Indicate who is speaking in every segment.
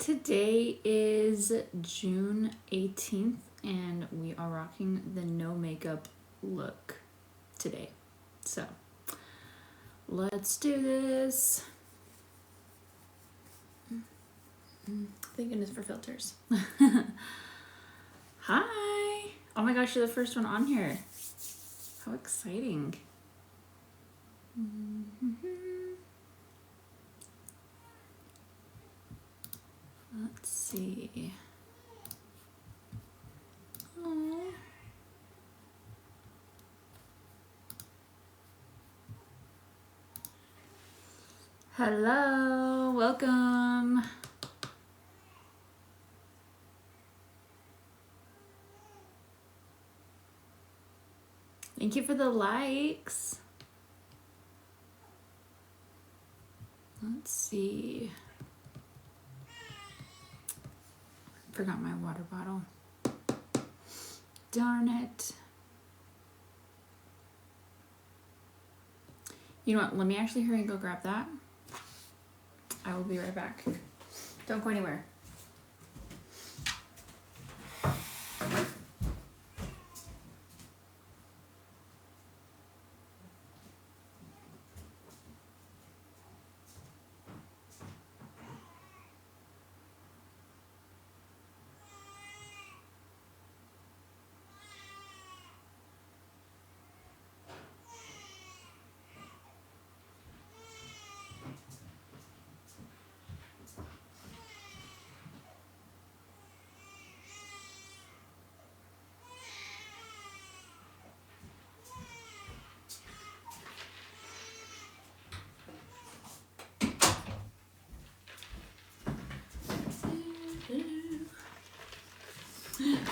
Speaker 1: Today is June 18th and we are rocking the no makeup look today. So let's do this. Thank goodness for filters. Hi. Oh my gosh, you're the first one on here. How exciting. Let's see. Oh. Hello, welcome. Thank you for the likes. Let's see. Forgot my water bottle. Darn it. You know what? Let me actually hurry and go grab that. I will be right back. Don't go anywhere.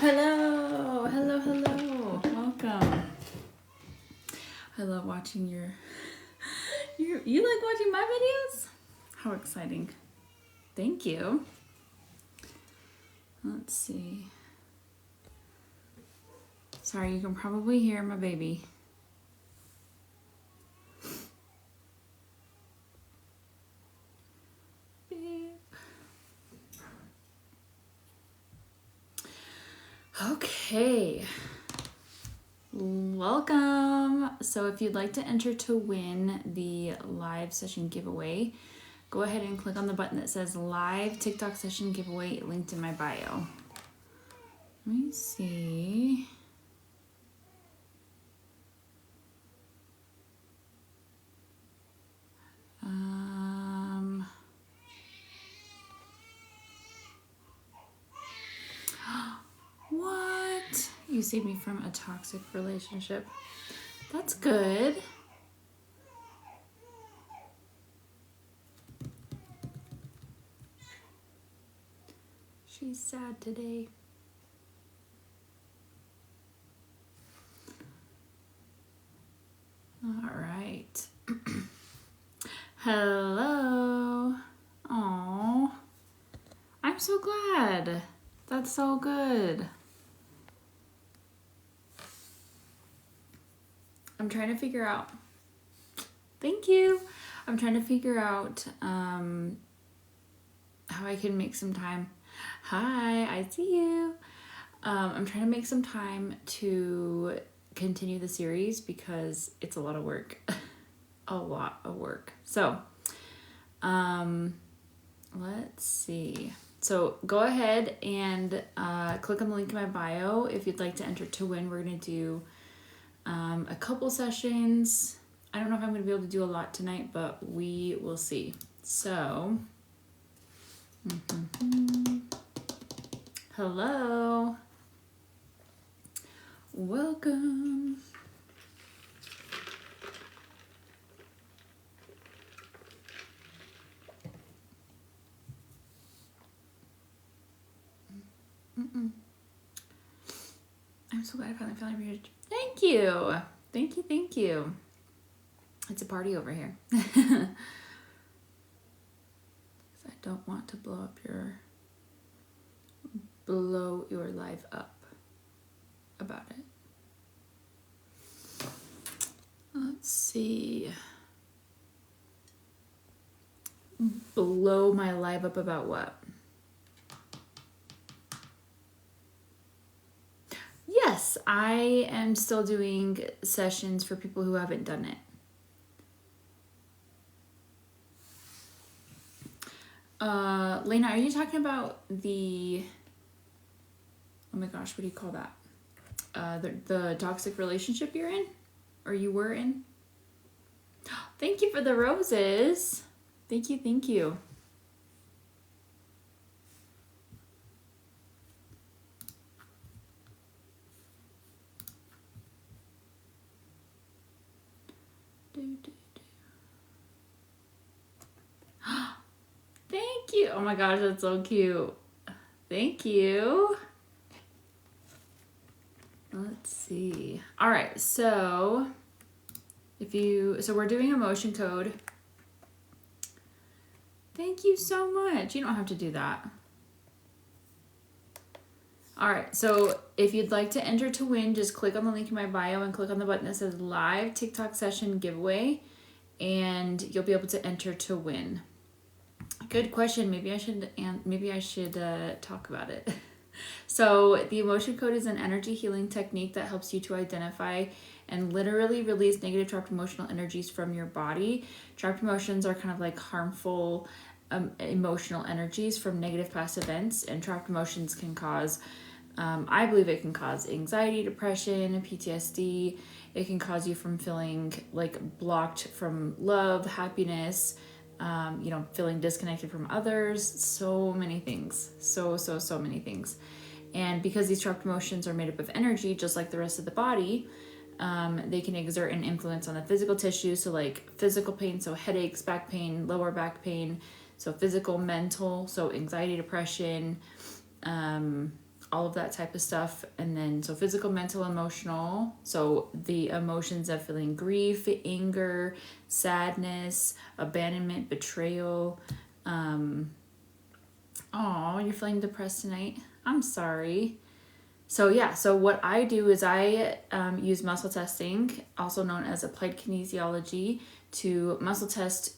Speaker 1: Hello, hello, hello. Welcome. I love watching you like watching my videos? How exciting. Thank you. Let's see. Sorry, you can probably hear my baby. Okay, welcome. So if you'd like to enter to win the live session giveaway, go ahead and click on the button that says live TikTok session giveaway linked in my bio. Let me see. What? You saved me from a toxic relationship. That's good. She's sad today. All right. Hello. Oh, I'm so glad. That's so good. I'm trying to figure out. Thank you. I'm trying to figure out how I can make some time. Hi, I see you. I'm trying to make some time to continue the series because it's a lot of work. A lot of work. So, let's see. So go ahead and click on the link in my bio if you'd like to enter to win. We're going to do a couple sessions. I don't know if I'm going to be able to do a lot tonight, but we will see. So, hello. Welcome. I'm so glad I finally found your page. Thank you. Thank you, thank you. It's a party over here. I don't want to blow your life up about it. Let's see. Blow my life up about what? Yes, I am still doing sessions for people who haven't done it. Lena, are you talking about the, oh my gosh, what do you call that? The toxic relationship you're in? Or you were in? Thank you for the roses. Thank you, thank you. Thank you. Oh my gosh, that's so cute. Thank you. Let's see. All right, so we're doing emotion code. Thank you so much. You don't have to do that. All right, so if you'd like to enter to win, just click on the link in my bio and click on the button that says live TikTok session giveaway, and you'll be able to enter to win. Good question. Maybe I should talk about it. So the emotion code is an energy healing technique that helps you to identify and literally release negative trapped emotional energies from your body. Trapped emotions are kind of like harmful emotional energies from negative past events, and trapped emotions can cause, I believe it can cause anxiety, depression, PTSD. It can cause you from feeling like blocked from love, happiness, feeling disconnected from others, so many things, so many things. And because these trapped emotions are made up of energy, just like the rest of the body, they can exert an influence on the physical tissue. So like physical pain, so headaches, back pain, lower back pain, so physical, mental, so anxiety, depression, all of that type of stuff. And then so physical, mental, emotional, so the emotions of feeling grief, anger, sadness, abandonment, betrayal. You're feeling depressed tonight? I'm sorry. So what I do is I use muscle testing, also known as applied kinesiology, to muscle test,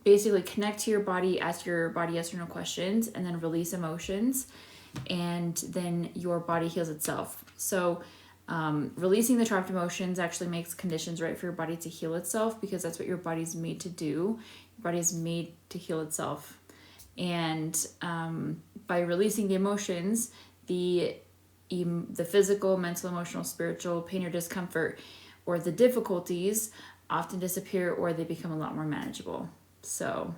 Speaker 1: basically connect to your body, ask your body yes or no questions, and then release emotions, and then your body heals itself. So releasing the trapped emotions actually makes conditions right for your body to heal itself, because that's what your body's made to do. Your body is made to heal itself. And by releasing the emotions, the physical, mental, emotional, spiritual pain or discomfort, or the difficulties often disappear, or they become a lot more manageable. So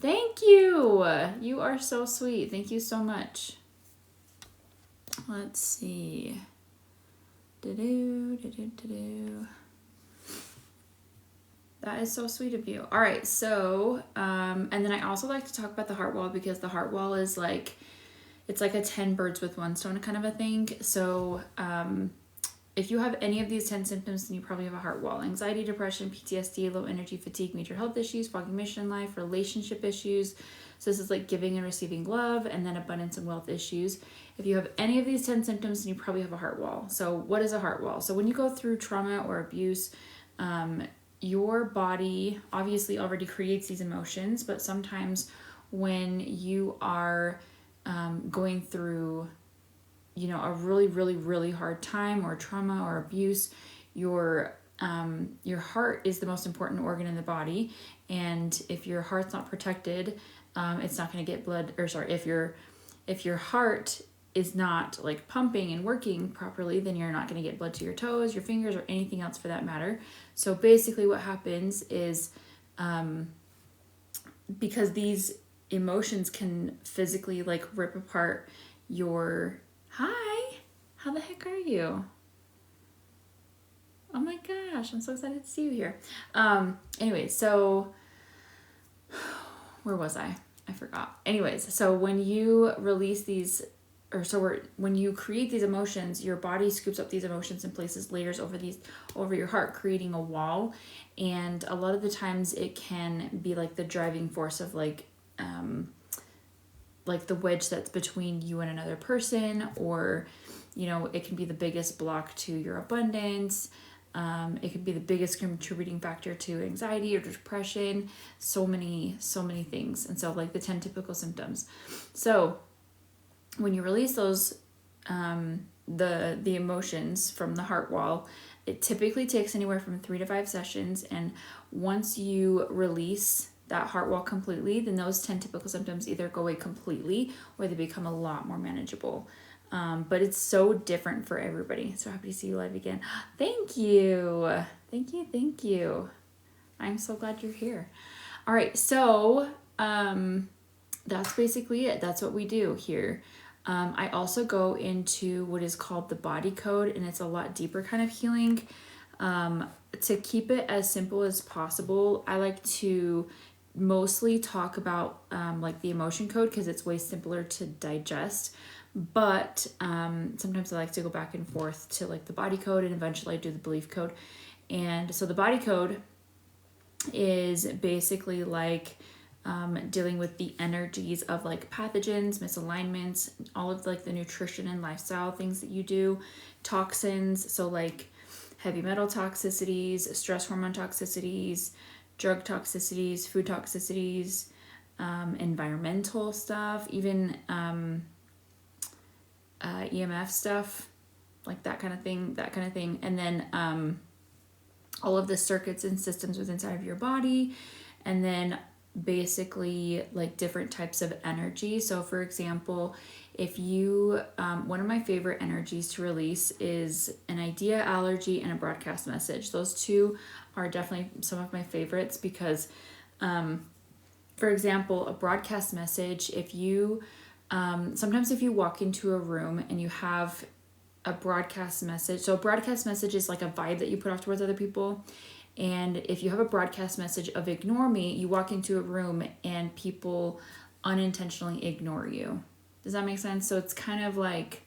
Speaker 1: thank you. You are so sweet. Thank you so much. Let's see. That is so sweet of you. All right, so, and then I also like to talk about the heart wall, because the heart wall is like, it's like a 10 birds with one stone kind of a thing. So if you have any of these 10 symptoms, then you probably have a heart wall. Anxiety, depression, PTSD, low energy, fatigue, major health issues, foggy mission in life, relationship issues. So this is like giving and receiving love, and then abundance and wealth issues. If you have any of these 10 symptoms, then you probably have a heart wall. So what is a heart wall? So when you go through trauma or abuse, your body obviously already creates these emotions, but sometimes when you are going through, a really, really, really hard time or trauma or abuse, your heart is the most important organ in the body. And if your heart's not protected, it's not going to get blood, if your heart is not like pumping and working properly, then you're not going to get blood to your toes, your fingers, or anything else for that matter. So basically what happens is, because these emotions can physically like rip apart your, hi, how the heck are you? Oh my gosh, I'm so excited to see you here. Anyway, so where was I? I forgot. Anyways, so when you release these, when you create these emotions, your body scoops up these emotions and places layers over your heart, creating a wall. And a lot of the times it can be like the driving force of like the wedge that's between you and another person, or, it can be the biggest block to your abundance. It could be the biggest contributing factor to anxiety or depression, so many things. And so like the 10 typical symptoms. So when you release those the emotions from the heart wall. It typically takes anywhere from 3 to 5 sessions, and once you release that heart wall completely, then those 10 typical symptoms either go away completely or they become a lot more manageable. But it's so different for everybody. So happy to see you live again. Thank you. Thank you. I'm so glad you're here. All right, so that's basically it. That's what we do here. I also go into what is called the body code, and it's a lot deeper kind of healing. To keep it as simple as possible, I like to mostly talk about like the emotion code because it's way simpler to digest. But sometimes I like to go back and forth to like the body code, and eventually I do the belief code. And so the body code is basically like dealing with the energies of like pathogens, misalignments, all of like the nutrition and lifestyle things that you do, toxins, so like heavy metal toxicities, stress hormone toxicities, drug toxicities, food toxicities, environmental stuff, even EMF stuff, like that kind of thing. And then all of the circuits and systems within inside of your body, and then basically like different types of energy. So for example, if you one of my favorite energies to release is an idea, allergy, and a broadcast message. Those two are definitely some of my favorites because for example, a broadcast message, if you sometimes if you walk into a room and you have a broadcast message, so a broadcast message is like a vibe that you put off towards other people. And if you have a broadcast message of ignore me, you walk into a room and people unintentionally ignore you. Does that make sense? So it's kind of like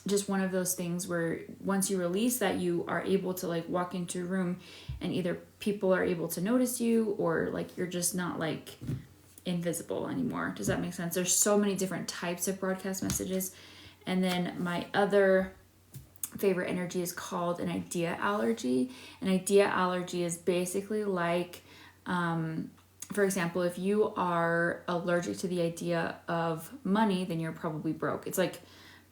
Speaker 1: just one of those things where once you release that, you are able to like walk into a room and either people are able to notice you or like you're just not like invisible anymore. Does that make sense? There's so many different types of broadcast messages. And then my other favorite energy is called an idea allergy. An idea allergy is basically like, for example, if you are allergic to the idea of money, then you're probably broke. It's like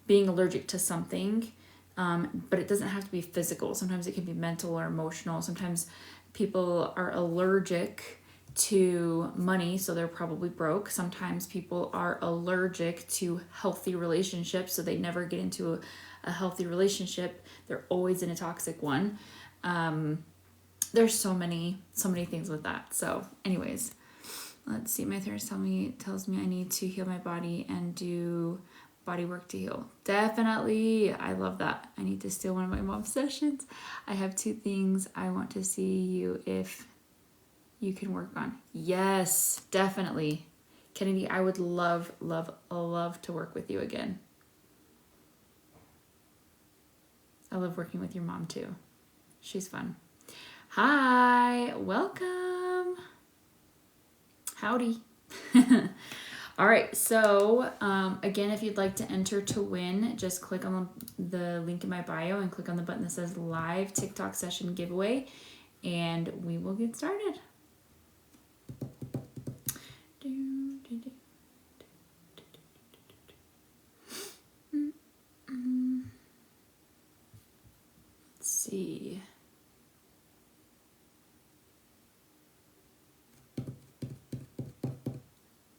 Speaker 1: being allergic to something, but it doesn't have to be physical. Sometimes it can be mental or emotional. Sometimes people are allergic to money, so they're probably broke. Sometimes people are allergic to healthy relationships, so they never get into a healthy relationship. They're always in a toxic one. There's so many things with that. So anyways, let's see. My therapist tells me I need to heal my body and do body work to heal. Definitely. I love that. I need to steal one of my mom's sessions. I have 2 things I want to see you if you can work on. Yes, definitely. Kennedy, I would love to work with you again. I love working with your mom too. She's fun. Hi, welcome. Howdy. All right, so again, if you'd like to enter to win, just click on the link in my bio and click on the button that says live TikTok session giveaway, and we will get started. Let's see.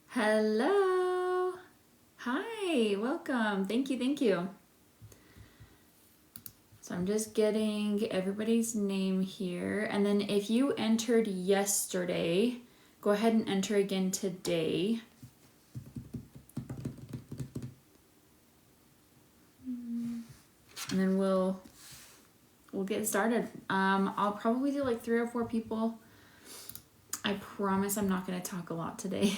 Speaker 1: Hello. Hi, welcome. Thank you. So I'm just getting everybody's name here. And then if you entered yesterday, go ahead and enter again today. And then we'll get started. I'll probably do like 3 or 4 people. I promise I'm not going to talk a lot today.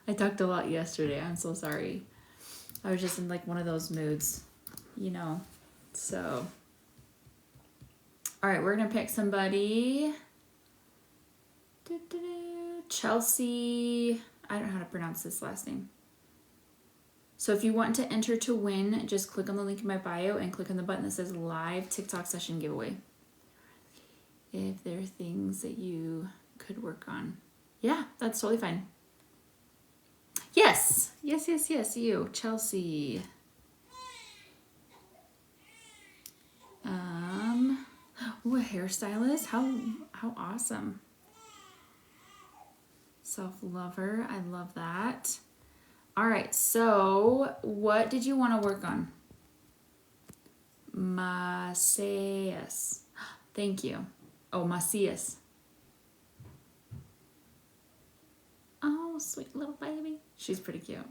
Speaker 1: I talked a lot yesterday. I'm so sorry. I was just in like one of those moods, you know. So, all right, we're going to pick somebody. Chelsea. I don't know how to pronounce this last name. So if you want to enter to win, just click on the link in my bio and click on the button that says live TikTok session giveaway. If there are things that you could work on. Yeah, that's totally fine. Yes, you, Chelsea. hairstylist? How awesome. Self-lover. I love that. All right. So what did you want to work on? Macias. Thank you. Oh, Macias. Oh, sweet little baby. She's pretty cute.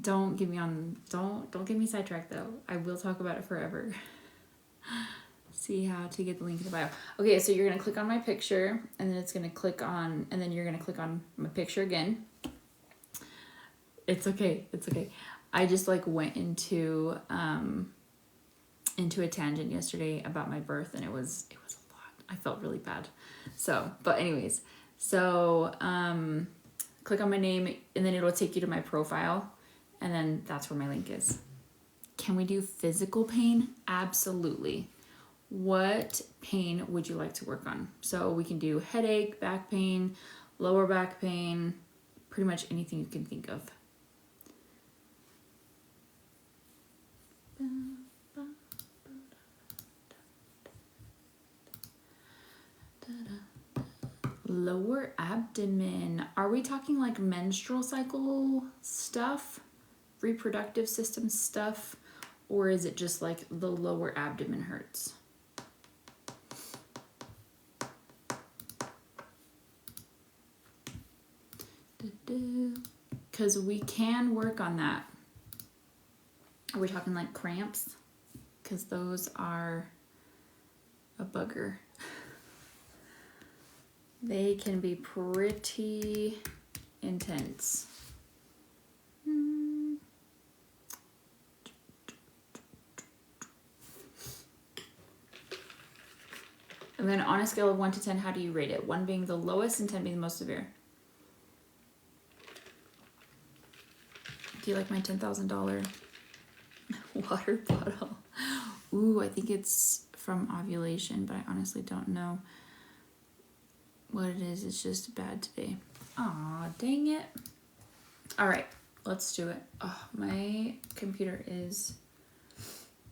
Speaker 1: Don't get me sidetracked though. I will talk about it forever. See how to get the link in the bio. Okay, so you're gonna click on my picture, and then it's gonna click on, and then you're gonna click on my picture again. It's okay. I just like went into a tangent yesterday about my birth, and it was a lot. I felt really bad. So, but anyways, click on my name, and then it'll take you to my profile, and then that's where my link is. Can we do physical pain? Absolutely. What pain would you like to work on? So we can do headache, back pain, lower back pain, pretty much anything you can think of. Lower abdomen. Are we talking like menstrual cycle stuff? Reproductive system stuff? Or is it just like the lower abdomen hurts? Because we can work on that. Are we talking like cramps? Because those are a bugger. They can be pretty intense. And then on a scale of 1 to 10, how do you rate it? 1 being the lowest and 10 being the most severe. Do you like my $10,000 water bottle? Ooh, I think it's from ovulation, but I honestly don't know what it is. It's just bad today. Aw, dang it. All right, let's do it. Oh, my computer is...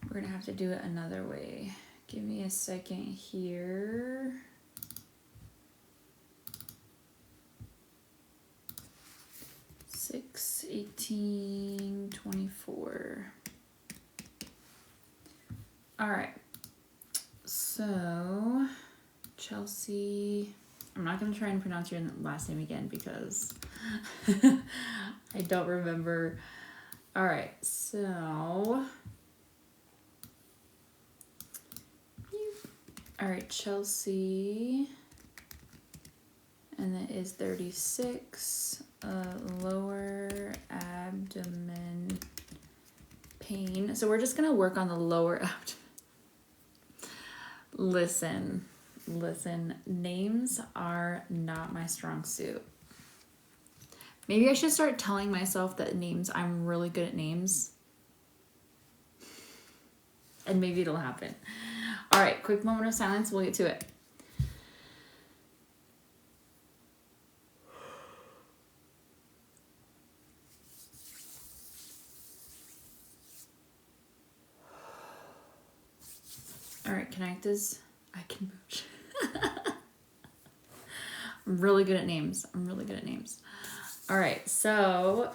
Speaker 1: We're gonna have to do it another way. Give me a second here. Six, 18, 24. All right. So, Chelsea. I'm not gonna try and pronounce your last name again because I don't remember. All right. So. All right, Chelsea, and that is 36, lower abdomen pain. So we're just gonna work on the lower abdomen. Listen, names are not my strong suit. Maybe I should start telling myself that I'm really good at names. And maybe it'll happen. All right, quick moment of silence. We'll get to it. All right, connectors. I can move. I'm really good at names. All right, so,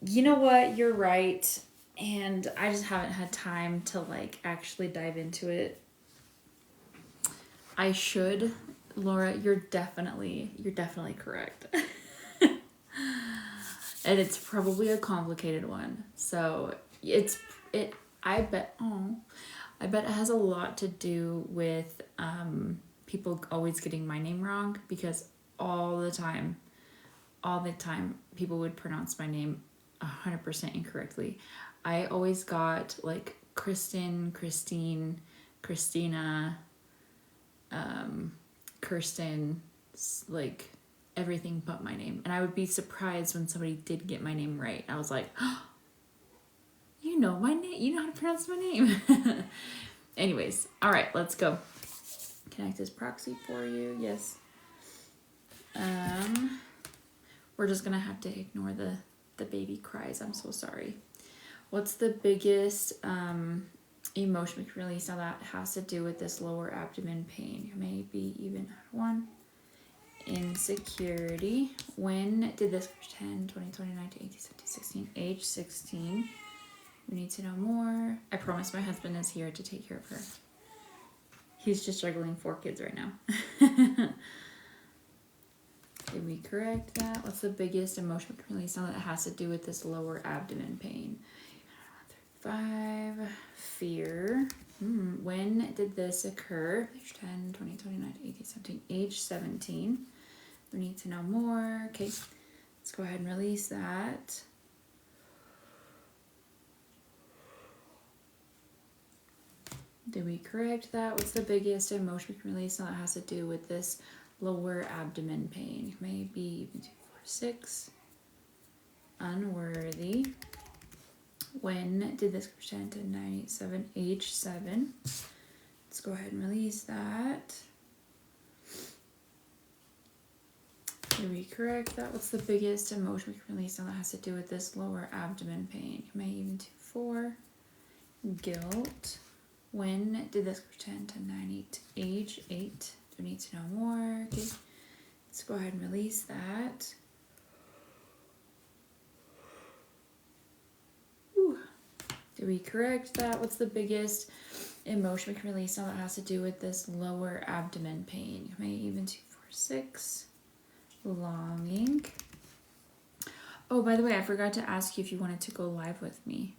Speaker 1: you know what? You're right. And I just haven't had time to like actually dive into it. I should. Laura, you're definitely correct. And it's probably a complicated one. So I bet it has a lot to do with people always getting my name wrong, because all the time people would pronounce my name 100% incorrectly. I always got like Kristen, Christine, Christina, Kirsten, like everything but my name. And I would be surprised when somebody did get my name right. I was like, oh, you know my name, you know how to pronounce my name. Anyways, all right, let's go. Connect this proxy for you. Yes. We're just gonna have to ignore the baby cries. I'm so sorry. What's the biggest emotion we can release? Now that has to do with this lower abdomen pain. Maybe even 1. Insecurity. When did this 10, 20, 29, 18, 17, 16, age 16? We need to know more. I promise my husband is here to take care of her. He's just juggling 4 kids right now. Did we correct that? What's the biggest emotion we can release? Now that has to do with this lower abdomen pain. 5. Fear. When did this occur? 10, 20, 29, 18, 17, age 17. We need to know more. Okay, let's go ahead and release that. Did we correct that? What's the biggest emotion we can release? Now that has to do with this lower abdomen pain. Maybe even 2, 4, 6. Unworthy. When did this percent to 987, age 7? Let's go ahead and release that. Did we correct that? What's the biggest emotion we can release? Now that has to do with this lower abdomen pain. May even 2, 4. Guilt. When did this pretend to 98, age 8? Do we need to know more? Okay, let's go ahead and release that. Ooh. Did we correct that? What's the biggest emotion we can release? Now that has to do with this lower abdomen pain. May even 2, 4, 6. Longing. Oh, by the way, I forgot to ask you if you wanted to go live with me.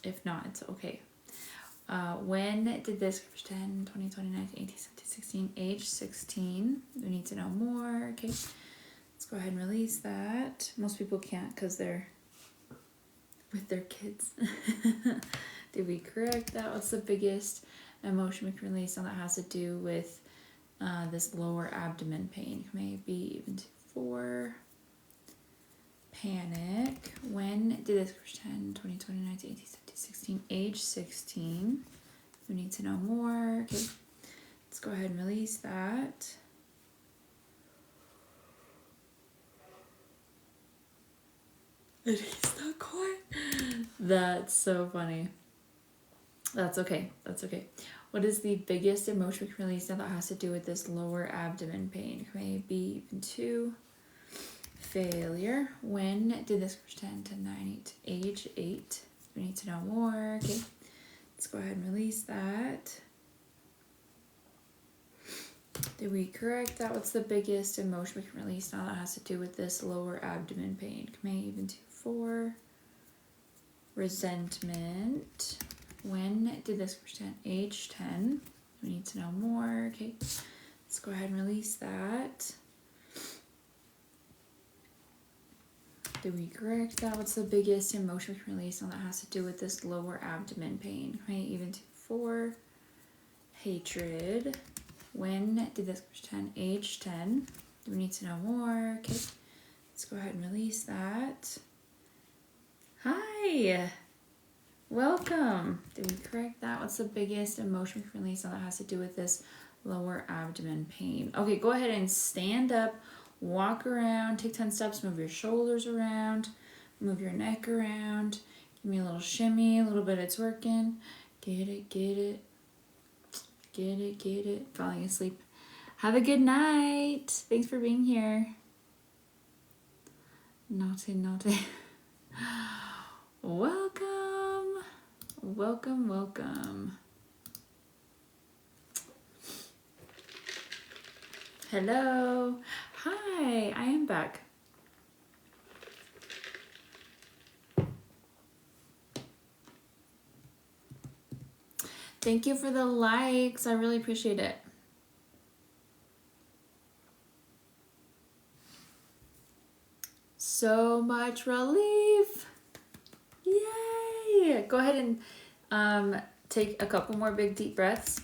Speaker 1: If not, it's okay. When did this 10, 20, 29, 18, 17, 16, age 16? We need to know more. Okay, let's go ahead and release that. Most people can't because they're with their kids. Did we correct that? What's the biggest emotion we can release? And that has to do with this lower abdomen pain. Maybe even 2, 4. Panic. When did this 10, 20, 29, 18, 17, 16, age 16? We need to know more. Okay, let's go ahead and release that. And he's not quiet. That's so funny. That's okay. That's okay. What is the biggest emotion we can release now that has to do with this lower abdomen pain? Maybe even 2. Failure. When did this 10 to 9, 8, age 8? We need to know more. Okay, let's go ahead and release that. Did we correct that? What's the biggest emotion we can release now that has to do with this lower abdomen pain? May even 2, 4. Resentment. When did this 10, age 10? We need to know more. Okay, let's go ahead and release that. Did we correct that? What's the biggest emotion we can release on that has to do with this lower abdomen pain? May even 2, 4. Hatred. When did this 10, age 10? Do we need to know more? Okay, let's go ahead and release that. Hi, welcome. Did we correct that? What's the biggest emotion we can release on that has to do with this lower abdomen pain? Okay, go ahead and stand up. Walk around, take 10 steps, move your shoulders around, move your neck around. Give me a little shimmy, a little bit, it's working. Get it, get it. Get it, get it. Falling asleep. Have a good night. Thanks for being here. Naughty, naughty. Welcome. Welcome, welcome. Hello. Hi, I am back. Thank you for the likes. I really appreciate it. So much relief. Yay. Go ahead and take a couple more big deep breaths.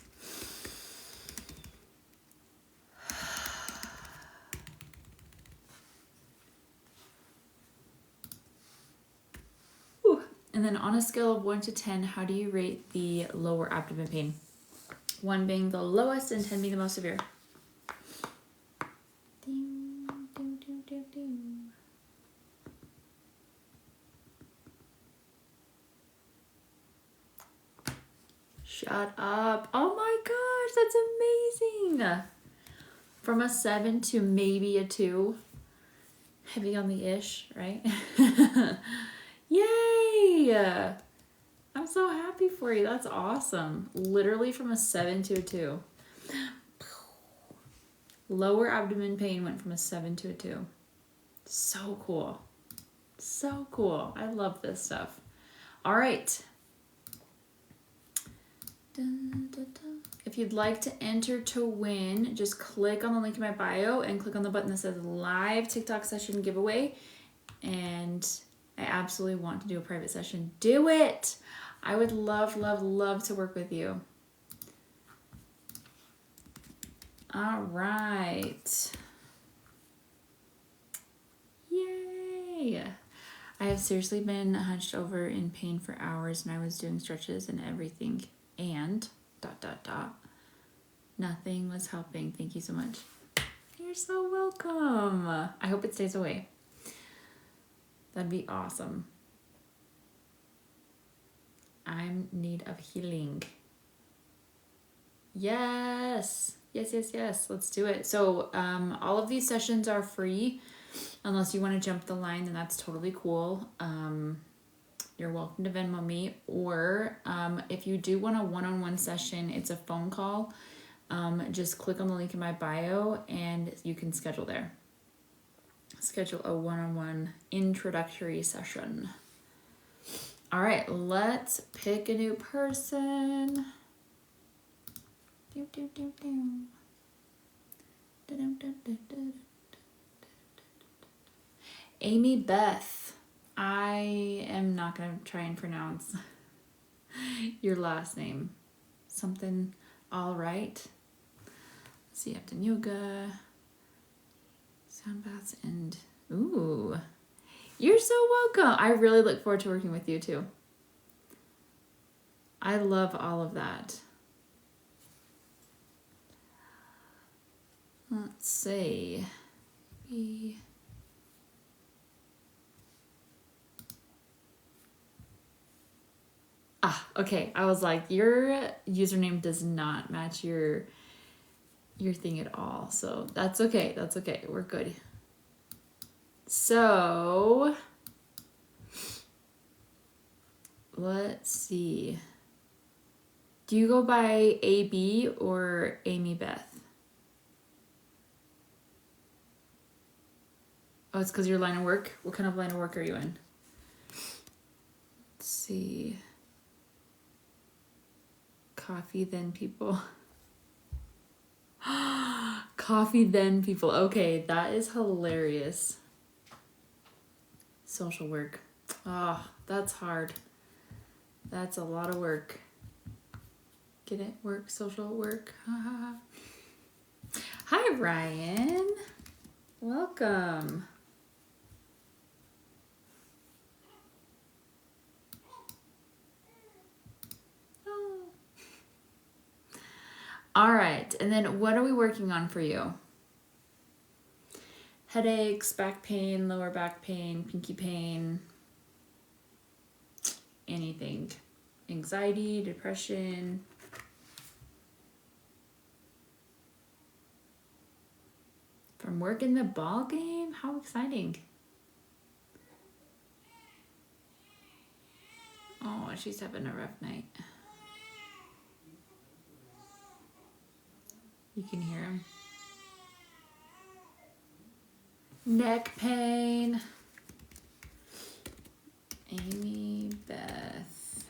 Speaker 1: And then on a scale of 1 to 10, how do you rate the lower abdomen pain? 1 being the lowest and 10 being the most severe. Ding, ding, ding, ding, ding. Shut up. Oh my gosh, that's amazing. From a 7 to maybe a 2. Heavy on the ish, right? Yay! I'm so happy for you. That's awesome. Literally from a 7 to a 2. Lower abdomen pain went from a 7 to a 2. So cool. So cool. I love this stuff. All right. Dun, dun, dun. If you'd like to enter to win, just click on the link in my bio and click on the button that says live TikTok session giveaway. And I absolutely want to do a private session. Do it. I would love, love, love to work with you. All right. Yay. I have seriously been hunched over in pain for hours, and I was doing stretches and everything. And ... nothing was helping. Thank you so much. You're so welcome. I hope it stays away. That'd be awesome. I'm in need of healing. Yes. Yes. Let's do it. So all of these sessions are free. Unless you want to jump the line, then that's totally cool. You're welcome to Venmo me. Or if you do want a one-on-one session, it's a phone call. Just click on the link in my bio and you can schedule there. Schedule a one-on-one introductory session. All right, let's pick a new person. Amy Beth. I am not going to try and pronounce your last name. Something all right. Let's see, I've done yoga, sound baths, and ooh. You're so welcome. I really look forward to working with you too. I love all of that. Let's see. Okay. I was like, your username does not match your thing at all. So that's okay. That's okay. We're good. So let's see. Do you go by AB or Amy Beth? Oh, it's because your line of work? What kind of line of work are you in? Let's see. Coffee then people. Coffee then people. Okay, that is hilarious. Social work. Oh, that's hard. That's a lot of work. Get it? Work, social work. Hi, Ryan. Welcome. Oh. All right, and then what are we working on for you? Headaches, back pain, lower back pain, pinky pain, anything. Anxiety, depression. From work in the ball game? How exciting. Oh, she's having a rough night. You can hear him. Neck pain. Amy Beth.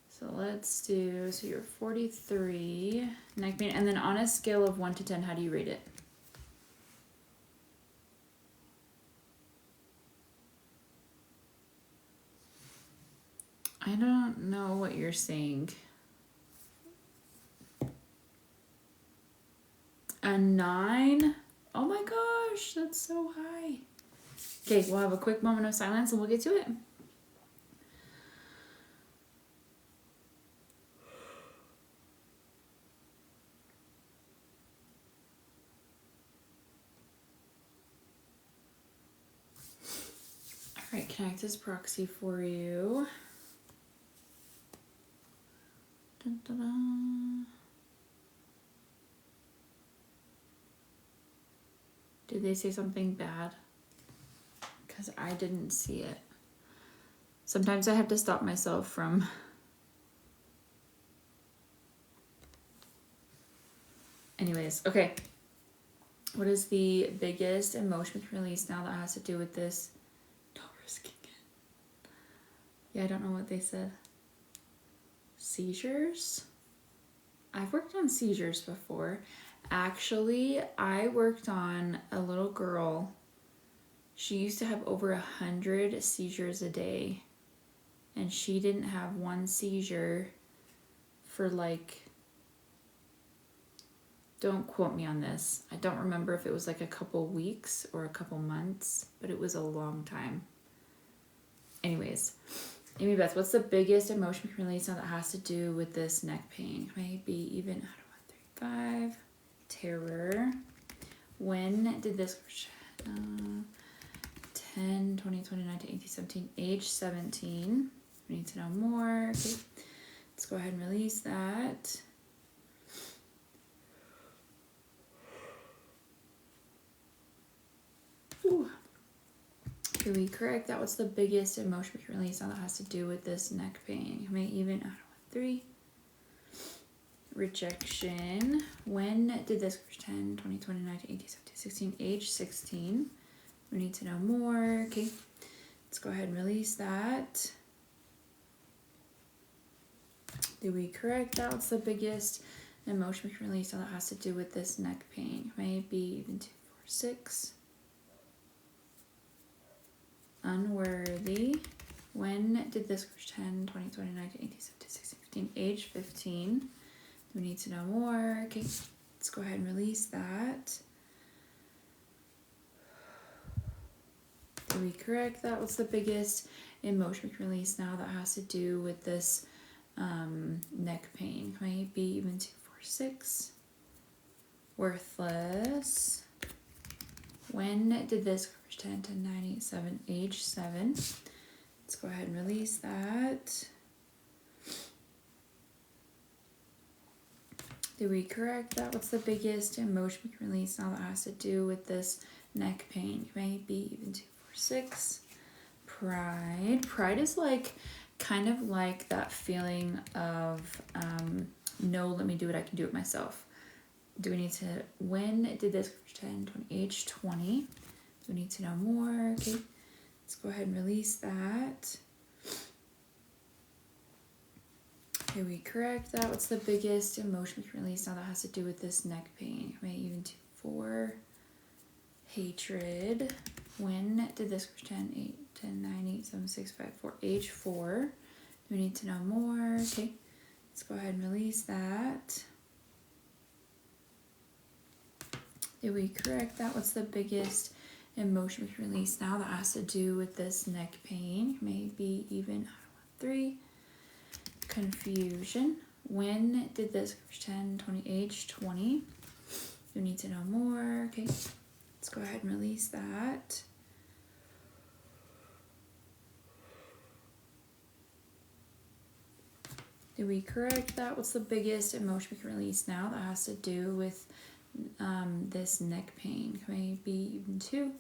Speaker 1: So let's do, so you're 43, neck pain, and then on a scale of 1 to 10, how do you rate it? I don't know what you're saying. A 9? Oh my gosh, that's so high. Okay, we'll have a quick moment of silence and we'll get to it. All right, connect this proxy for you. Dun, dun, dun. Did they say something bad? Because I didn't see it. Sometimes I have to stop myself from... Anyways, okay. What is the biggest emotion we can release now that has to do with this? Don't risk it. Yeah, I don't know what they said. Seizures? I've worked on seizures before. Actually, I worked on a little girl. She used to have over 100 seizures a day. And she didn't have one seizure for like... Don't quote me on this. I don't remember if it was like a couple weeks or a couple months, but it was a long time. Anyways, Amy Beth, what's the biggest emotion we can release now that has to do with this neck pain? Maybe even out of 1, 3, 5. Terror. When did this 10, 20, 29 to 18, 17, age 17. We need to know more. Okay. Let's go ahead and release that. Ooh. Here we correct that. What's the biggest emotion we can release now that has to do with this neck pain? May even out of 3. Rejection. When did this 10, 20, 29 to 18, 17, 16, age 16. We need to know more. Okay. Let's go ahead and release that. Did we correct that? What's the biggest emotion we can release now that has to do with this neck pain? Maybe even 2, 4, 6. Unworthy. When did this 10, 20, 29 to 18, 17, 16, 15, age 15. We need to know more. Okay, let's go ahead and release that. Did we correct that? What's the biggest emotion we can release now that has to do with this neck pain? Maybe even 2, 4, 6. Worthless. When did this 10, 10, 9, 8, 7, age 7. Let's go ahead and release that. Did we correct that? What's the biggest emotion we can release now that has to do with this neck pain? Maybe even 2, 4, 6. Pride. Pride is like kind of like that feeling of no, let me do it, I can do it myself. Do we need to, when did this 10, 20, age 20? Do we need to know more? Okay, let's go ahead and release that. Did we correct that? What's the biggest emotion we can release now that has to do with this neck pain? Maybe even 2, 4. Hatred. When did this 10, 8, 10, 9, 8, 7, 6, 5, 4, age 4? Do we need to know more? Okay, let's go ahead and release that. Did we correct that? What's the biggest emotion we can release now that has to do with this neck pain? Maybe even out of 3. Confusion. When did this 10, 20, age 20? You need to know more. Okay, let's go ahead and release that. Did we correct that? What's the biggest emotion we can release now that has to do with this neck pain? Maybe even 2.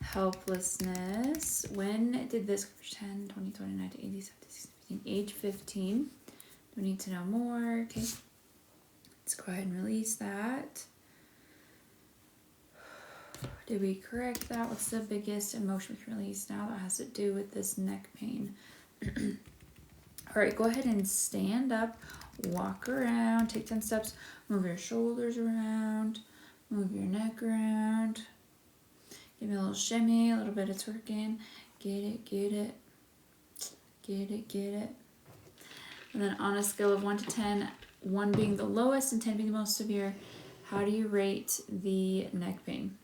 Speaker 1: Helplessness. When did this 10, 20, 29 to 80, 70, 60, 15, age 15? Do we need to know more? Okay, let's go ahead and release that. Did we correct that? What's the biggest emotion we can release now that has to do with this neck pain? All right, go ahead and stand up, walk around, take 10 steps, move your shoulders around, move your neck around. Give me a little shimmy, a little bit of twerking. Get it, get it, get it, get it. And then on a scale of 1 to 10, 1 being the lowest and 10 being the most severe, how do you rate the neck pain?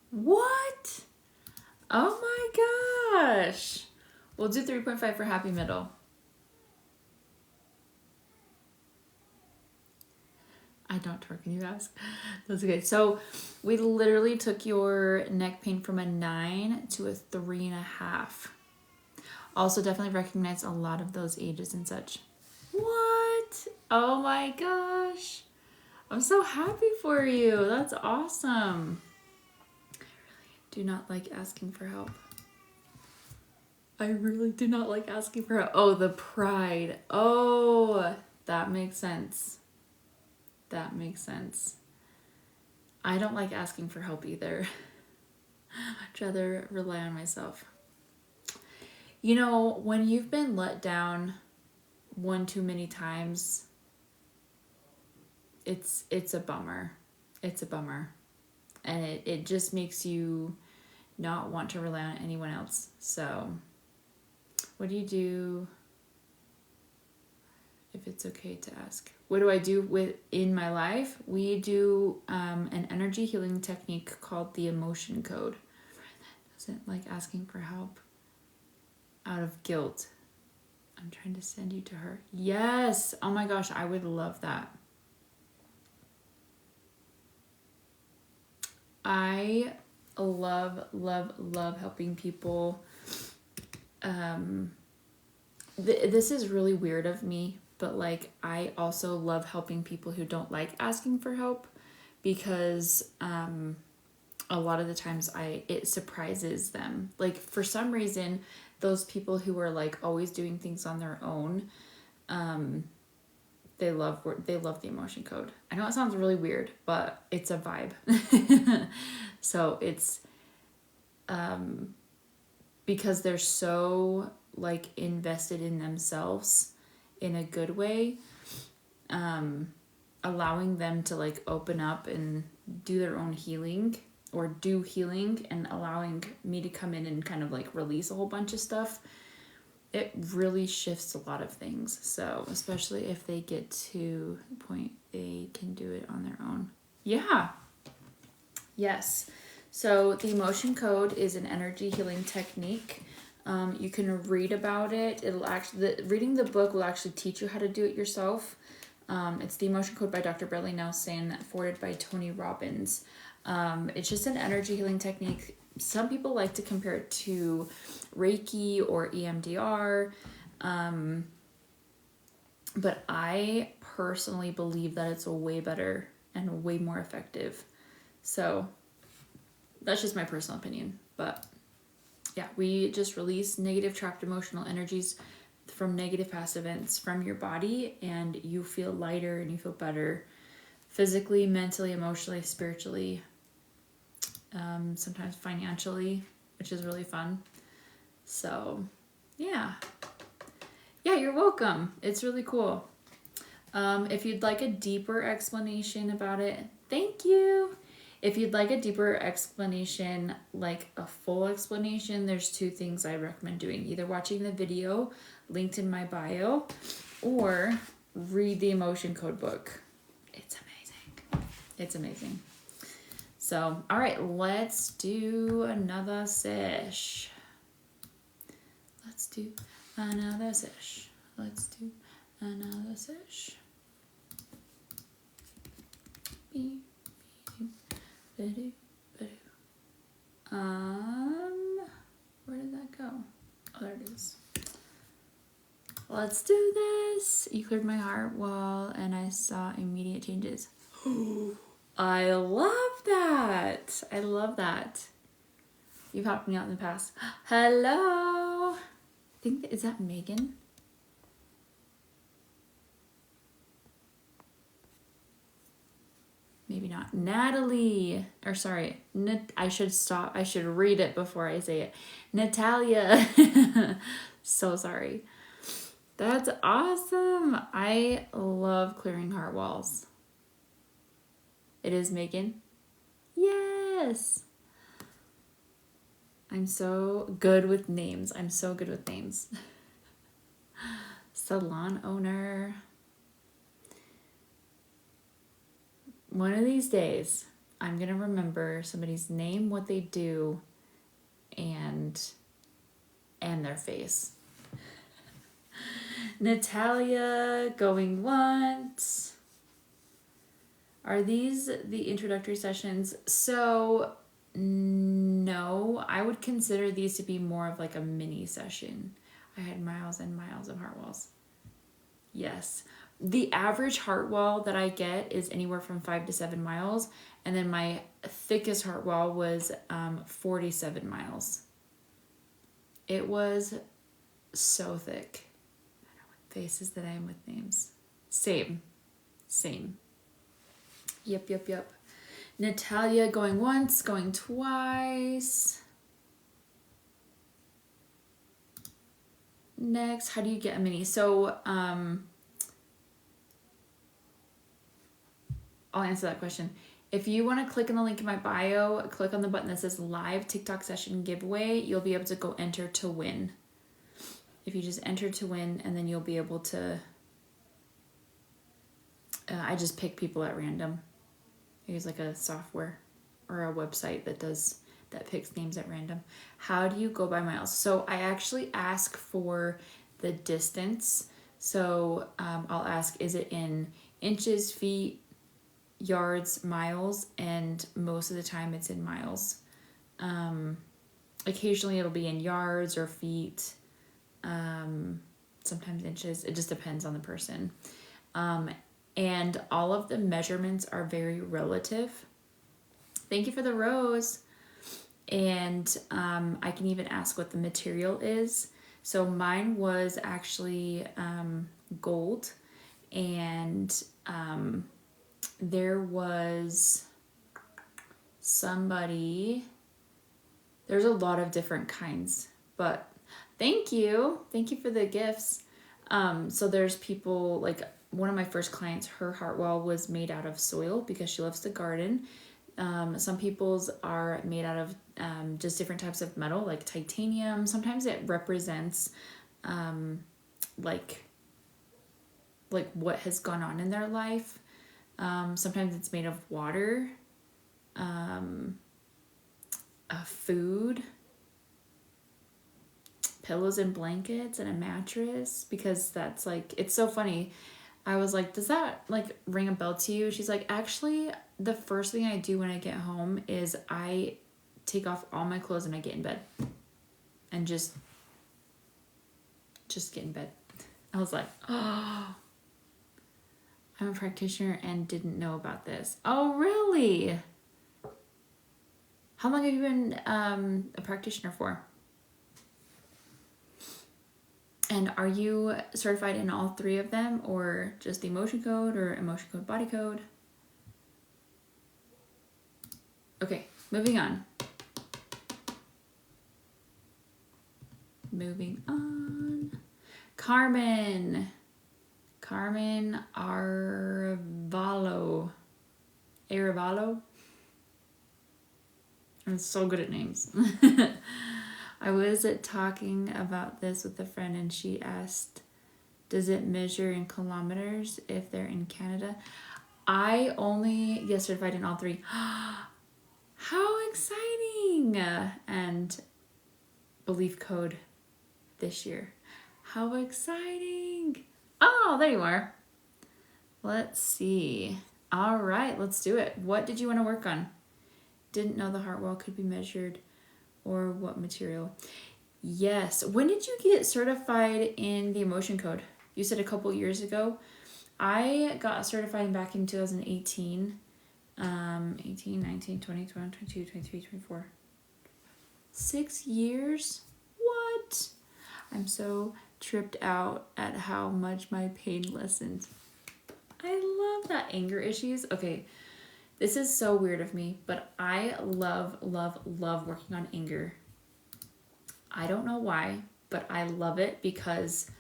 Speaker 1: What? Oh my gosh. We'll do 3.5 for happy middle. I don't twerk when you ask. That's okay. So we literally took your neck pain from a 9 to a 3.5. Also definitely recognize a lot of those ages and such. What? Oh my gosh. I'm so happy for you. That's awesome. I really do not like asking for help. I really do not like asking for help. Oh, the pride. Oh, that makes sense. That makes sense. I don't like asking for help either. I'd rather rely on myself. You know, when you've been let down one too many times, it's a bummer. It's a bummer. And it just makes you not want to rely on anyone else. So, what do you do if it's okay to ask? What do I do in my life? We do an energy healing technique called the emotion code. Doesn't like asking for help out of guilt. I'm trying to send you to her. Yes. Oh my gosh, I would love that. I love helping people. This is really weird of me, but like I also love helping people who don't like asking for help, because a lot of the times it surprises them. Like for some reason, those people who are like always doing things on their own, they love the emotion code. I know it sounds really weird, but it's a vibe. So it's because they're so like invested in themselves in a good way, allowing them to like open up and do their own healing or do healing, and allowing me to come in and kind of like release a whole bunch of stuff. It really shifts a lot of things. So especially if they get to the point they can do it on their own. Yeah. Yes. So the emotion code is an energy healing technique. You can read about it. Reading the book will actually teach you how to do it yourself. It's the emotion code by Dr. Bradley Nelson, forwarded by Tony Robbins. It's just an energy healing technique. Some people like to compare it to Reiki or EMDR. But I personally believe that it's a way better and way more effective. So that's just my personal opinion. But yeah, we just release negative trapped emotional energies from negative past events from your body, and you feel lighter and you feel better physically, mentally, emotionally, spiritually, sometimes financially, which is really fun. So yeah, you're welcome. It's really cool. If you'd like a deeper explanation about it, thank you. If you'd like a deeper explanation, like a full explanation, there's 2 things I recommend doing. Either watching the video linked in my bio, or read the emotion code book. It's amazing. It's amazing. So, all right, let's do another sesh. Let's do another sesh. Let's do another sesh. Where did that go? Oh, there it is. Let's do this. You cleared my heart wall and I saw immediate changes. I love that. I love that. You've helped me out in the past. Hello. I think, is that Megan? Maybe not. Natalie. Or sorry. I should stop. I should read it before I say it. Natalia. So sorry. That's awesome. I love clearing heart walls. It is Megan. Yes. I'm so good with names. Salon owner. One of these days, I'm going to remember somebody's name, what they do, and their face. Natalia, going once. Are these the introductory sessions? So no, I would consider these to be more of like a mini session. I had miles and miles of heart walls. Yes. The average heart wall that I get is anywhere from 5 to 7 miles. And then my thickest heart wall was 47 miles. It was so thick. I know what faces that I am with names. Same. Yep. Natalia going once, going twice. Next, how do you get a mini? So, I'll answer that question. If you want to click on the link in my bio, click on the button that says live TikTok session giveaway, you'll be able to go enter to win. If you just enter to win, and then you'll be able to, I just pick people at random. I use like a software or a website that picks names at random. How do you go by miles? So I actually ask for the distance. So I'll ask, is it in inches, feet, yards, miles? And most of the time it's in miles. Occasionally it'll be in yards or feet. Sometimes inches. It just depends on the person. And all of the measurements are very relative. Thank you for the rose. And I can even ask what the material is. So mine was actually gold. And there was somebody, there's a lot of different kinds, but thank you for the gifts. So there's people, like one of my first clients, her heart wall was made out of soil because she loves to garden. Some people's are made out of just different types of metal, like titanium. Sometimes it represents like what has gone on in their life. Sometimes it's made of water, food, pillows and blankets, and a mattress, because that's like, it's so funny. I was like, does that like ring a bell to you? She's like, actually, the first thing I do when I get home is I take off all my clothes and I get in bed and just get in bed. I was like, oh, I'm a practitioner and didn't know about this. Oh, really? How long have you been a practitioner for? And are you certified in all 3 of them, or just the emotion code or emotion code body code? Okay, moving on. Carmen Arevalo. I'm so good at names. I was talking about this with a friend and she asked, does it measure in kilometers if they're in Canada? I only get certified in all 3. How exciting! And belief code this year. How exciting! Oh, there you are. Let's see. All right, let's do it. What did you want to work on? Didn't know the heart wall could be measured, or what material? Yes. When did you get certified in the emotion code? You said a couple years ago. I got certified back in 2018. 18, 19, 20, 21, 22, 23, 24. 6 years? What? I'm so tripped out at how much my pain lessened. I love that. Anger issues. Okay. This is so weird of me, but I love working on anger. I don't know why, but I love it because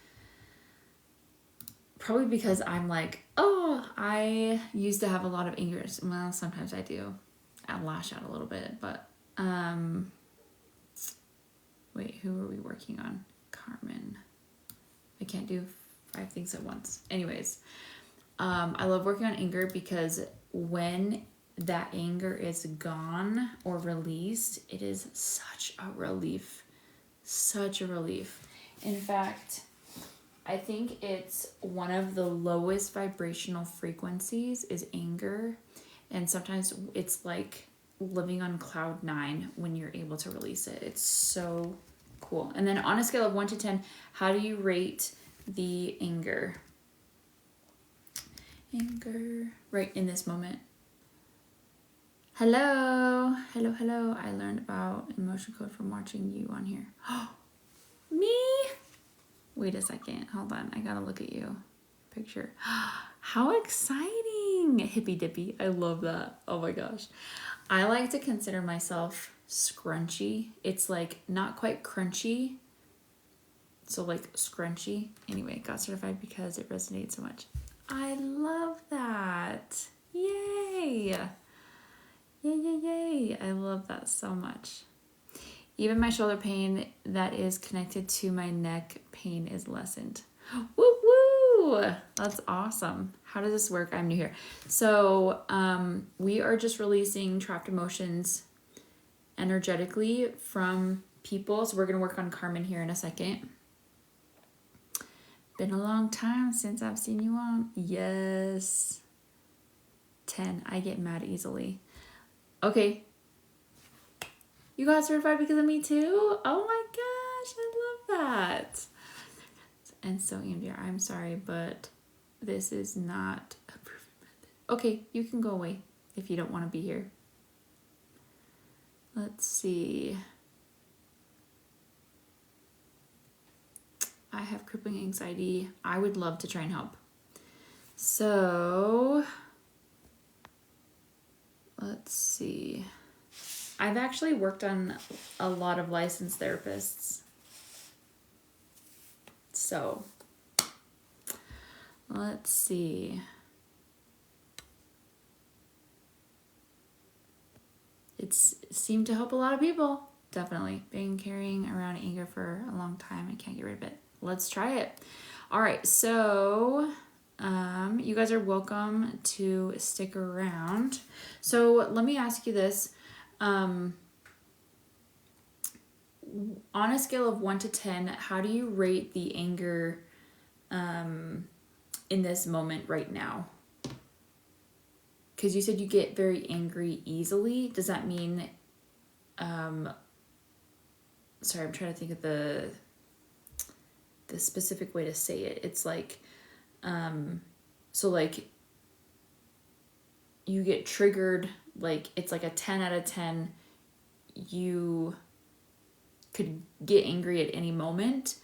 Speaker 1: I'm like, oh, I used to have a lot of anger. Well, sometimes I do. I lash out a little bit, but wait, who are we working on? Carmen. I can't do 5 things at once. Anyways, I love working on anger because when that anger is gone or released, it is such a relief. Such a relief. In fact, I think it's one of the lowest vibrational frequencies is anger. And sometimes it's like living on cloud 9 when you're able to release it. It's so cool. And then on a scale of 1 to 10, how do you rate the anger? Anger right in this moment. Hello. I learned about emotion code from watching you on here. Me? Wait a second. Hold on. I gotta look at you. Picture. How exciting. Hippy dippy. I love that. Oh my gosh. I like to consider myself scrunchy. It's like not quite crunchy. So like scrunchy. Anyway, got certified because it resonates so much. I love that. Yay. Yay. I love that so much. Even my shoulder pain that is connected to my neck pain is lessened. Woo woo! That's awesome. How does this work? I'm new here. So we are just releasing trapped emotions energetically from people. So we're going to work on Carmen here in a second. Been a long time since I've seen you on. Yes. 10. I get mad easily. Okay. You got certified because of me too? Oh my gosh, I love that. And so, EMDR, I'm sorry, but this is not a proven method. Okay, you can go away if you don't want to be here. Let's see. I have crippling anxiety. I would love to try and help. So, let's see. I've actually worked on a lot of licensed therapists. So, let's see. It's seemed to help a lot of people. Definitely. Been carrying around anger for a long time. I can't get rid of it. Let's try it. All right. So, you guys are welcome to stick around. So, let me ask you this. On a scale of 1 to 10, how do you rate the anger in this moment right now? Because you said you get very angry easily. Does that mean, sorry, I'm trying to think of the specific way to say it. It's like, so like you get triggered, like it's like a 10 out of 10. You could get angry at any moment,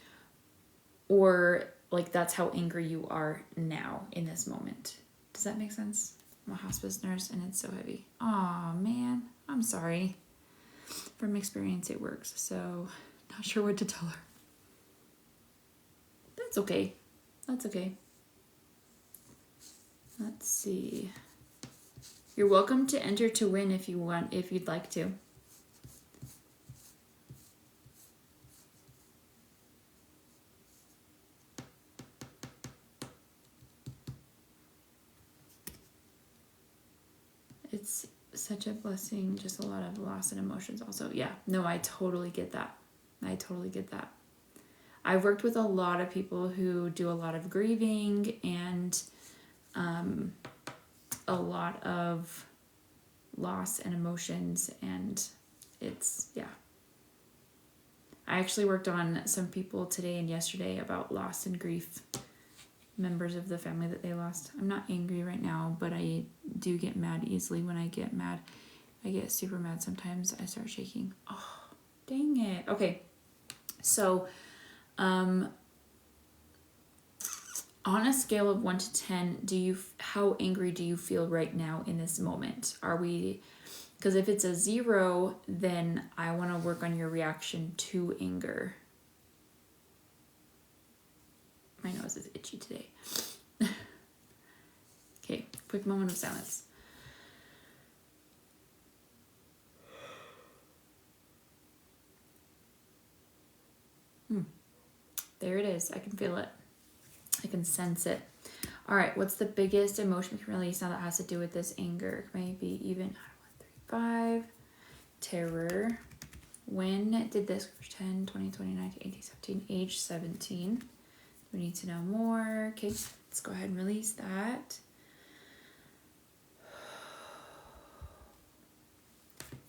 Speaker 1: or like that's how angry you are now in this moment. Does that make sense? I'm a hospice nurse and it's so heavy. Aw, man, I'm sorry. From experience, it works, so not sure what to tell her. That's okay. That's okay. Let's see. You're welcome to enter to win if you want, if you'd like to. It's such a blessing, just a lot of loss and emotions also. Yeah, no, I totally get that. I've worked with a lot of people who do a lot of grieving and a lot of loss and emotions, and it's, yeah. I actually worked on some people today and yesterday about loss and grief, members of the family that they lost. I'm not angry right now, but I do get mad easily. When I get mad, I get super mad. Sometimes I start shaking. Oh, dang it. Okay. So, on a scale of 1 to 10, how angry do you feel right now in this moment? Because if it's a 0, then I want to work on your reaction to anger. My nose is itchy today. Okay, quick moment of silence. There it is. I can feel it. I can sense it. All right, what's the biggest emotion we can release now that has to do with this anger? Maybe even 1, 3, 5. Terror. When did this? 10, 20, 29, 18, 17, age 17. We need to know more. Okay, let's go ahead and release that.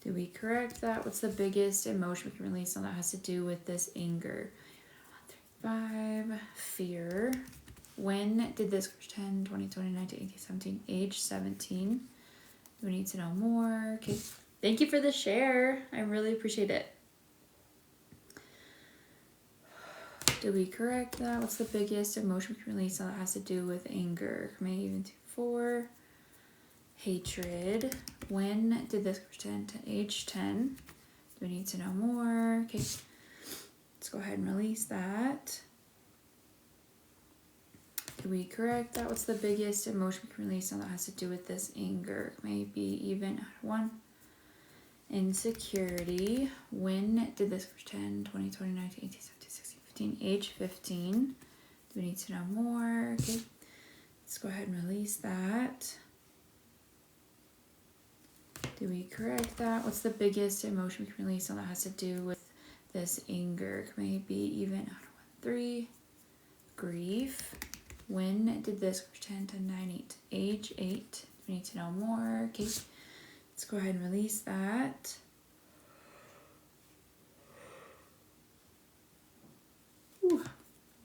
Speaker 1: Did we correct that? What's the biggest emotion we can release now that has to do with this anger? 5, fear. When did this 10, 20, 20, 19, 18, 17, age 17? Do we need to know more? Okay. Thank you for the share. I really appreciate it. Did we correct that? What's the biggest emotion we can release that has to do with anger? Maybe even 2, 4. Hatred. When did this 10 to age 10? Do we need to know more? Okay. Let's go ahead and release that. Did we correct that? What's the biggest emotion we can release now that has to do with this anger? Maybe even 1. Insecurity. When did this 10, 20, 20, 19, 18, 17, 16, 15, age 15? Do we need to know more? Okay. Let's go ahead and release that. Did we correct that? What's the biggest emotion we can release now that has to do with this anger? Maybe even 3. Grief. When did this 10 to 9, 8, age 8? We need to know more. Okay, let's go ahead and release that. Ooh.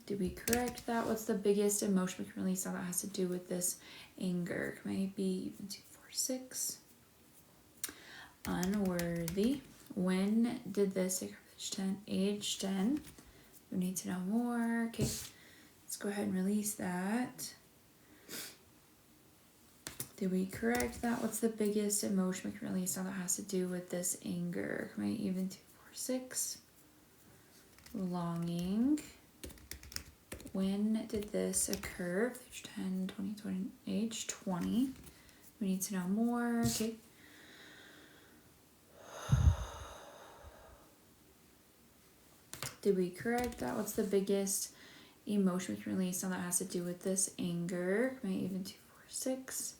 Speaker 1: Did we correct that? What's the biggest emotion we can release now that has to do with this anger? Maybe even 2, 4, 6. Unworthy. When did this age 10? We need to know more. Okay. Let's go ahead and release that. Did we correct that? What's the biggest emotion we can release now that has to do with this anger? Maybe even 2, 4, 6. Longing. When did this occur? Age 10, 20, 20, age 20. We need to know more. Okay. Did we correct that? What's the biggest emotion we can release now that has to do with this anger? Maybe even 2, 4, 6.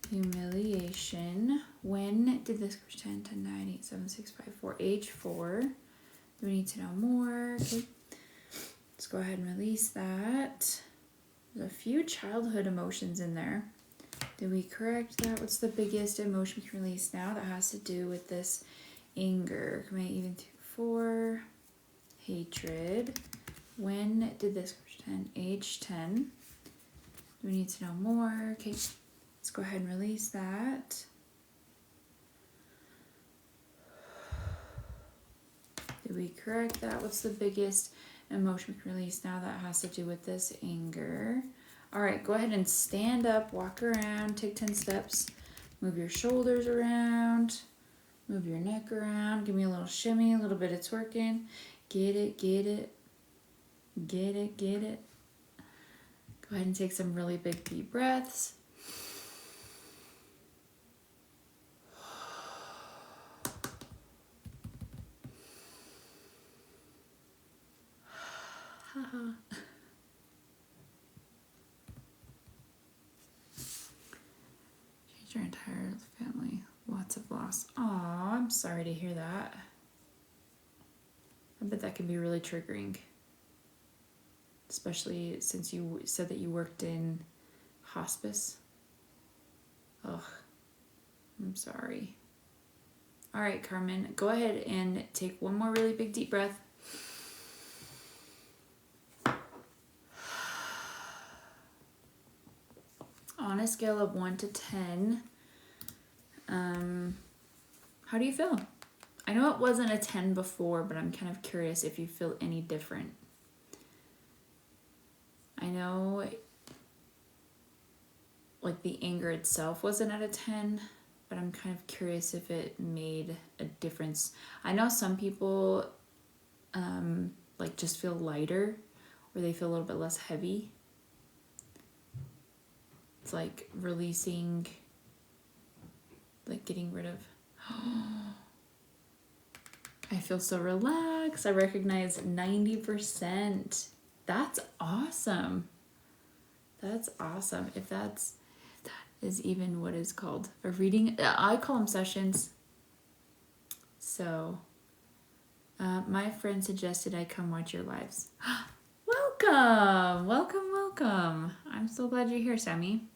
Speaker 1: Humiliation. When did this 10 to 9, 8, 7, 6, 5, 4, age 4? Do we need to know more? Okay. Let's go ahead and release that. There's a few childhood emotions in there. Did we correct that? What's the biggest emotion we can release now that has to do with this anger? Maybe even 2, 4. Hatred. When did this 10, age 10? Do we need to know more? Okay, let's go ahead and release that. Did we correct that? What's the biggest emotion we can release now that has to do with this anger? All right, go ahead and stand up, walk around, take 10 steps, move your shoulders around, move your neck around, give me a little shimmy, a little bit of twerking. Get it, get it, get it, get it. Go ahead and take some really big deep breaths. Change your entire family. Lots of loss. Aw, I'm sorry to hear that. I bet that can be really triggering. Especially since you said that you worked in hospice. Ugh, I'm sorry. All right, Carmen, go ahead and take one more really big deep breath. On a scale of 1 to 10, how do you feel? I know it wasn't a 10 before, but I'm kind of curious if you feel any different. I know, like, the anger itself wasn't at a 10, but I'm kind of curious if it made a difference. I know some people, like, just feel lighter, or they feel a little bit less heavy. It's like releasing, like getting rid of. I feel so relaxed. I recognize 90%. That's awesome. That's awesome. If that is even what is called a reading, I call them sessions. So, my friend suggested I come watch your lives. Welcome, welcome, welcome. I'm so glad you're here, Sammy.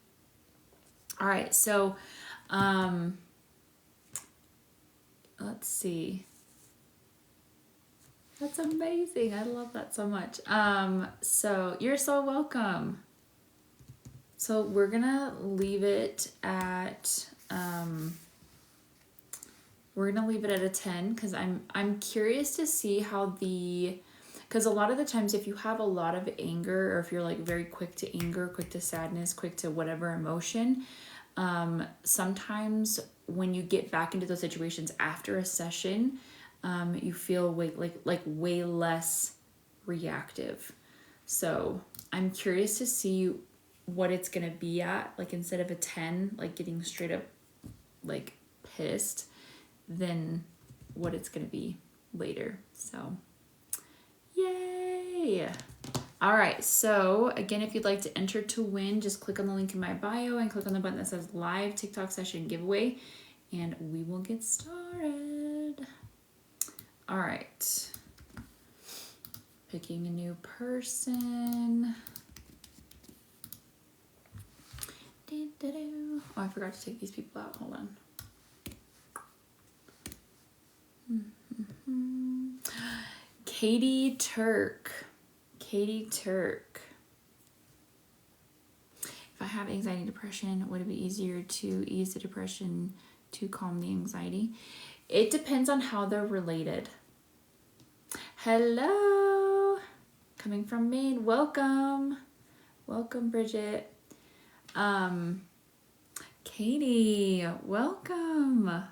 Speaker 1: All right, so, let's see. That's amazing. I love that so much. So you're so welcome. So we're gonna leave it at a 10 because I'm curious to see how because a lot of the times if you have a lot of anger, or if you're like very quick to anger, quick to sadness, quick to whatever emotion, sometimes when you get back into those situations after a session, you feel way less reactive. So I'm curious to see what it's gonna be at, like instead of a 10, like getting straight up like pissed, then what it's gonna be later. So yay. All right, so again, if you'd like to enter to win, just click on the link in my bio and click on the button that says live TikTok session giveaway, and we will get started. All right, picking a new person. Oh, I forgot to take these people out. Hold on. Katie Turk. Katie Turk. If I have anxiety, depression, would it be easier to ease the depression to calm the anxiety? It depends on how they're related. Hello. Coming from Maine. Welcome. Welcome, Bridget. Katie, welcome.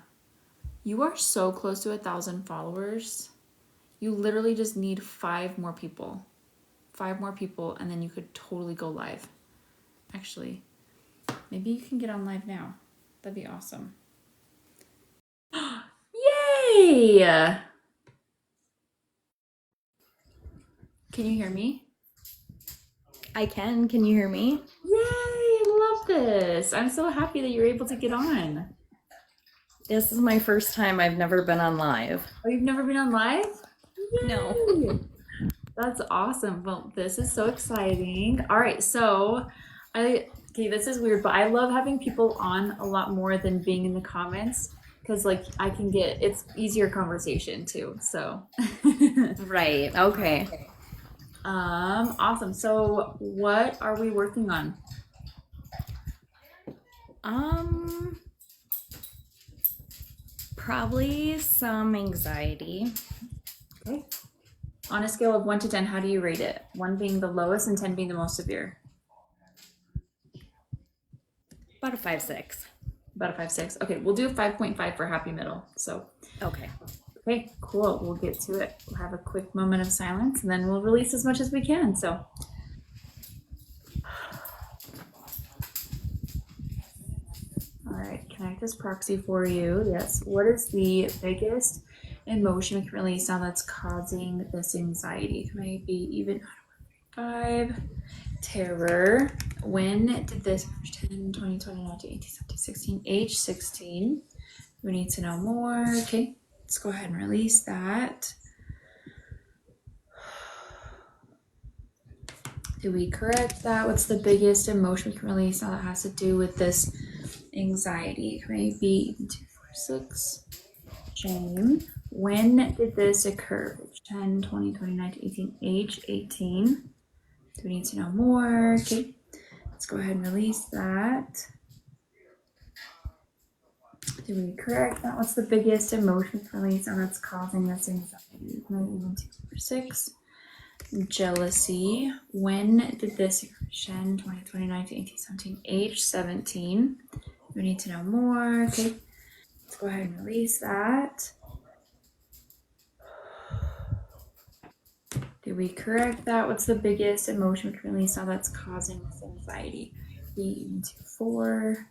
Speaker 1: You are so close to 1,000 followers. You literally just need 5 more people. 5 more people, and then you could totally go live. Actually, maybe you can get on live now. That'd be awesome. Yay! Can you hear me?
Speaker 2: I can. Can you hear me?
Speaker 1: Yay! I love this. I'm so happy that you're able to get on.
Speaker 2: This is my first time. I've never been on live.
Speaker 1: Oh, you've never been on live? Yay!
Speaker 2: No.
Speaker 1: That's awesome. Well, this is so exciting. All right, so okay, this is weird, but I love having people on a lot more than being in the comments, because like it's easier conversation too. So
Speaker 2: Right. Okay.
Speaker 1: awesome. So what are we working on?
Speaker 2: Probably some anxiety.
Speaker 1: Okay. On a scale of 1 to 10, how do you rate it? 1 being the lowest and 10 being the most severe.
Speaker 2: About a 5.6.
Speaker 1: About a 5.6. Okay, we'll do a 5.5 for happy middle. So
Speaker 2: Okay.
Speaker 1: okay, cool. We'll get to it. We'll have a quick moment of silence, and then we'll release as much as we can. So all right, connect this proxy for you. Yes. What is the biggest emotion we can release now that's causing this anxiety? Maybe even 5. Terror. When did this 10, 20, 20, 19, 18, 17, 16, age 16? We need to know more. Okay, let's go ahead and release that. Did we correct that? What's the biggest emotion we can release now that has to do with this anxiety? Maybe 2, 4, 6. Shame. When did this occur? 10, 20, 20, 19, 18, age 18. Do we need to know more? Okay, let's go ahead and release that. Did we correct that? What's the biggest emotion release and that's causing this anxiety? Maybe 1, 2, 4, 6. Jealousy. When did this occur? 10, 20, 20, 19, 18, 17, age 17. We need to know more. Okay, let's go ahead and release that. Did we correct that? What's the biggest emotion we can release now that's causing this anxiety? 8, 2, 4.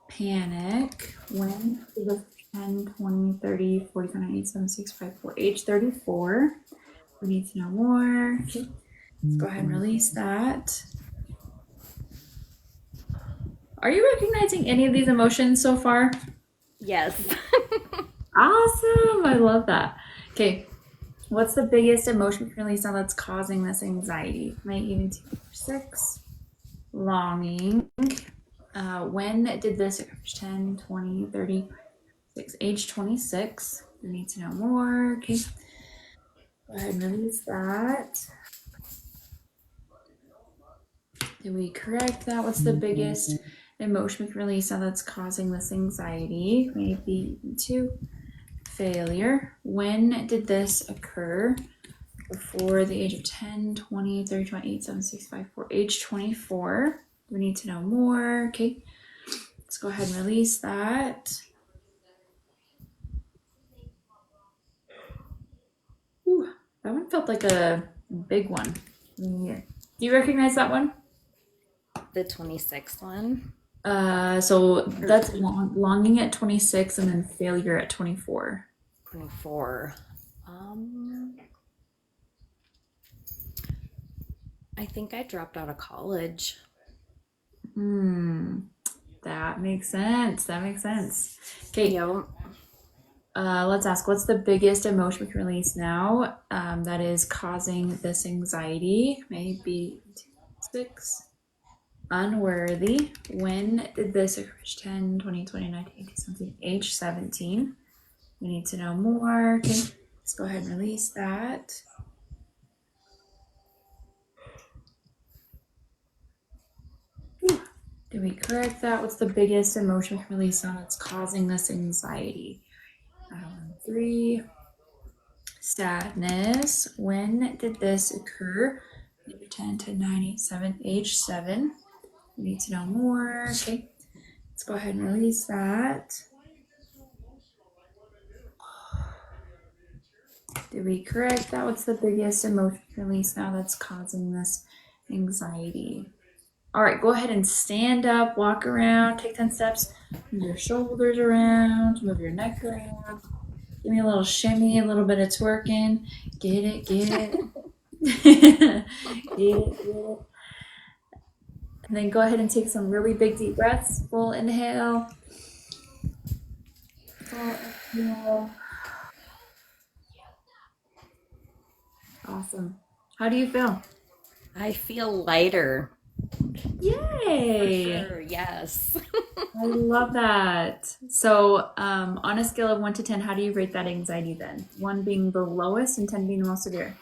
Speaker 1: Panic. When did this 10, 20, 30, 40, 49, 8, 7, 6, 5, 4, age 34. We need to know more. Okay, let's go ahead and release that. Are you recognizing any of these emotions so far?
Speaker 2: Yes.
Speaker 1: Awesome. I love that. Okay, what's the biggest emotion we can release now that's causing this anxiety? Might even 2, 4, 6. Longing. When did this occur? 10, 20, 30, Age 26. We need to know more. Okay. Go ahead and release that. Did we correct that? What's the biggest emotion we can release now that's causing this anxiety? Maybe 2. Failure. When did this occur? Before the age of 10, 20, 30, 28, 7, 6, 5, 4, age 24. We need to know more. Okay. Let's go ahead and release that. Ooh, that one felt like a big one. Yeah. Do you recognize that one?
Speaker 2: The 26th one.
Speaker 1: So that's longing at 26 and then failure at 24.
Speaker 2: 24. I think I dropped out of college.
Speaker 1: That makes sense. That makes sense. Okay.
Speaker 2: Yep.
Speaker 1: Let's ask, what's the biggest emotion we can release now that is causing this anxiety? Maybe 6. Unworthy. When did this occur? 10, 20, 20, 19, 18, something. Age 17. We need to know more. Okay. Let's go ahead and release that. Did we correct that? What's the biggest emotion we can release now that's causing this anxiety? 3. Sadness. When did this occur? 10 to 9, 8, 7, age 7. We need to know more. Okay. Let's go ahead and release that. Did we correct that? What's the biggest emotion release now that's causing this anxiety? All right, go ahead and stand up, walk around, take 10 steps, move your shoulders around, move your neck around. Give me a little shimmy, a little bit of twerking. Get it, get it. Get it. And then go ahead and take some really big deep breaths. Full inhale. Full exhale. Awesome. How do you feel?
Speaker 2: I feel lighter.
Speaker 1: Yay!
Speaker 2: For sure, yes.
Speaker 1: I love that. So, on a scale of 1 to 10, how do you rate that anxiety then? 1 being the lowest and 10 being the most severe.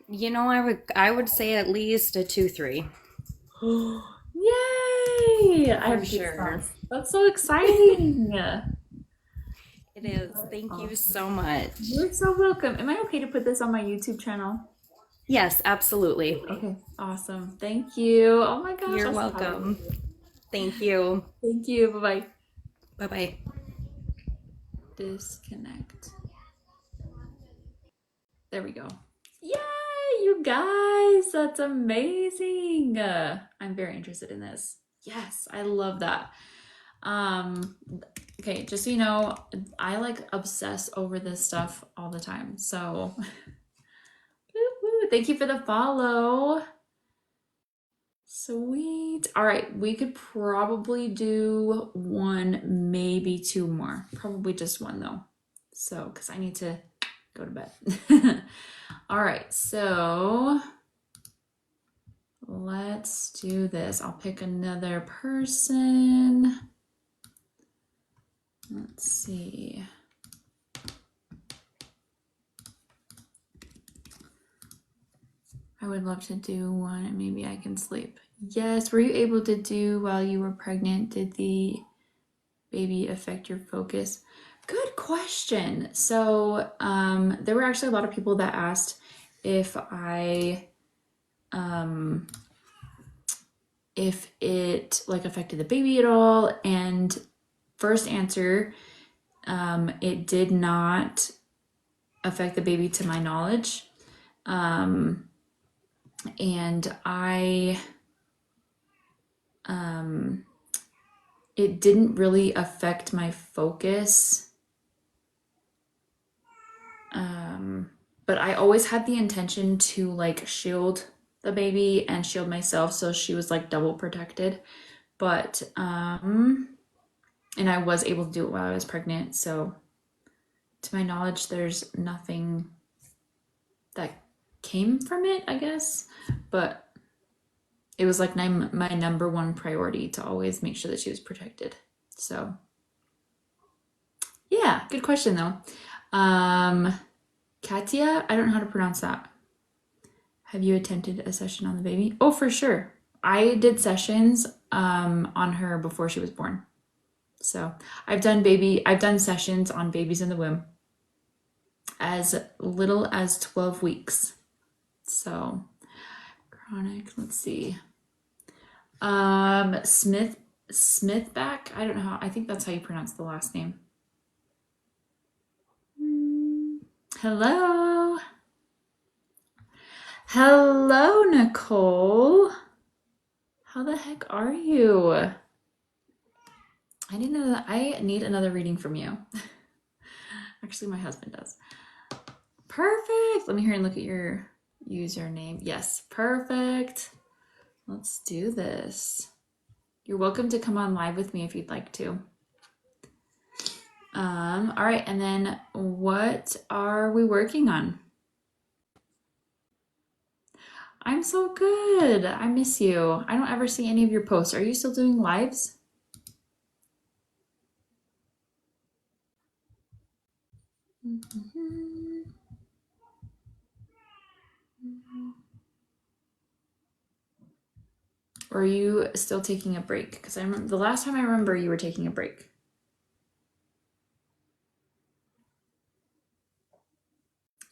Speaker 2: You know, I would say at least a 2-3.
Speaker 1: Yay! I have
Speaker 2: sure.
Speaker 1: goosebumps. That's so exciting.
Speaker 2: It is. Thank you so much.
Speaker 1: You're so welcome. Am I okay to put this on my YouTube channel?
Speaker 2: Yes, absolutely.
Speaker 1: Okay, awesome. Thank you. Oh my gosh.
Speaker 2: You're welcome. Thank you.
Speaker 1: Thank you. Bye-bye.
Speaker 2: Bye-bye.
Speaker 1: Disconnect. There we go. Yay, you guys. That's amazing. I'm very interested in this. Yes, I love that. Okay, just so you know, I like obsess over this stuff all the time. So thank you for the follow. Sweet. All right, we could probably do 1, maybe 2 more. Probably just 1 though. So, because I need to go to bed. All right, so let's do this. I'll pick another person. Let's see. I would love to do one and maybe I can sleep. Yes, were you able to do while you were pregnant? Did the baby affect your focus? Good question. So there were actually a lot of people that asked if it like affected the baby at all. And first answer, it did not affect the baby to my knowledge. And it didn't really affect my focus. But I always had the intention to like shield the baby and shield myself, so she was like double protected. But and I was able to do it while I was pregnant, so to my knowledge there's nothing that came from it, I guess. But it was like my number 1 priority to always make sure that she was protected. So Yeah, good question though. Katia, I don't know how to pronounce that. Have you attempted a session on the baby? Oh, for sure. I did sessions on her before she was born. So I've done sessions on babies in the womb as little as 12 weeks. So chronic, let's see. Smithback. I don't know how, I think that's how you pronounce the last name. Hello. Hello, Nicole. How the heck are you? I didn't know that. I need another reading from you. Actually, my husband does. Perfect. Let me hear and look at your username. Yes, perfect. Let's do this. You're welcome to come on live with me if you'd like to. All right, and then what are we working on? I'm so good. I miss you. I don't ever see any of your posts. Are you still doing lives? Or are you still taking a break? Because I remember the last time I remember you were taking a break.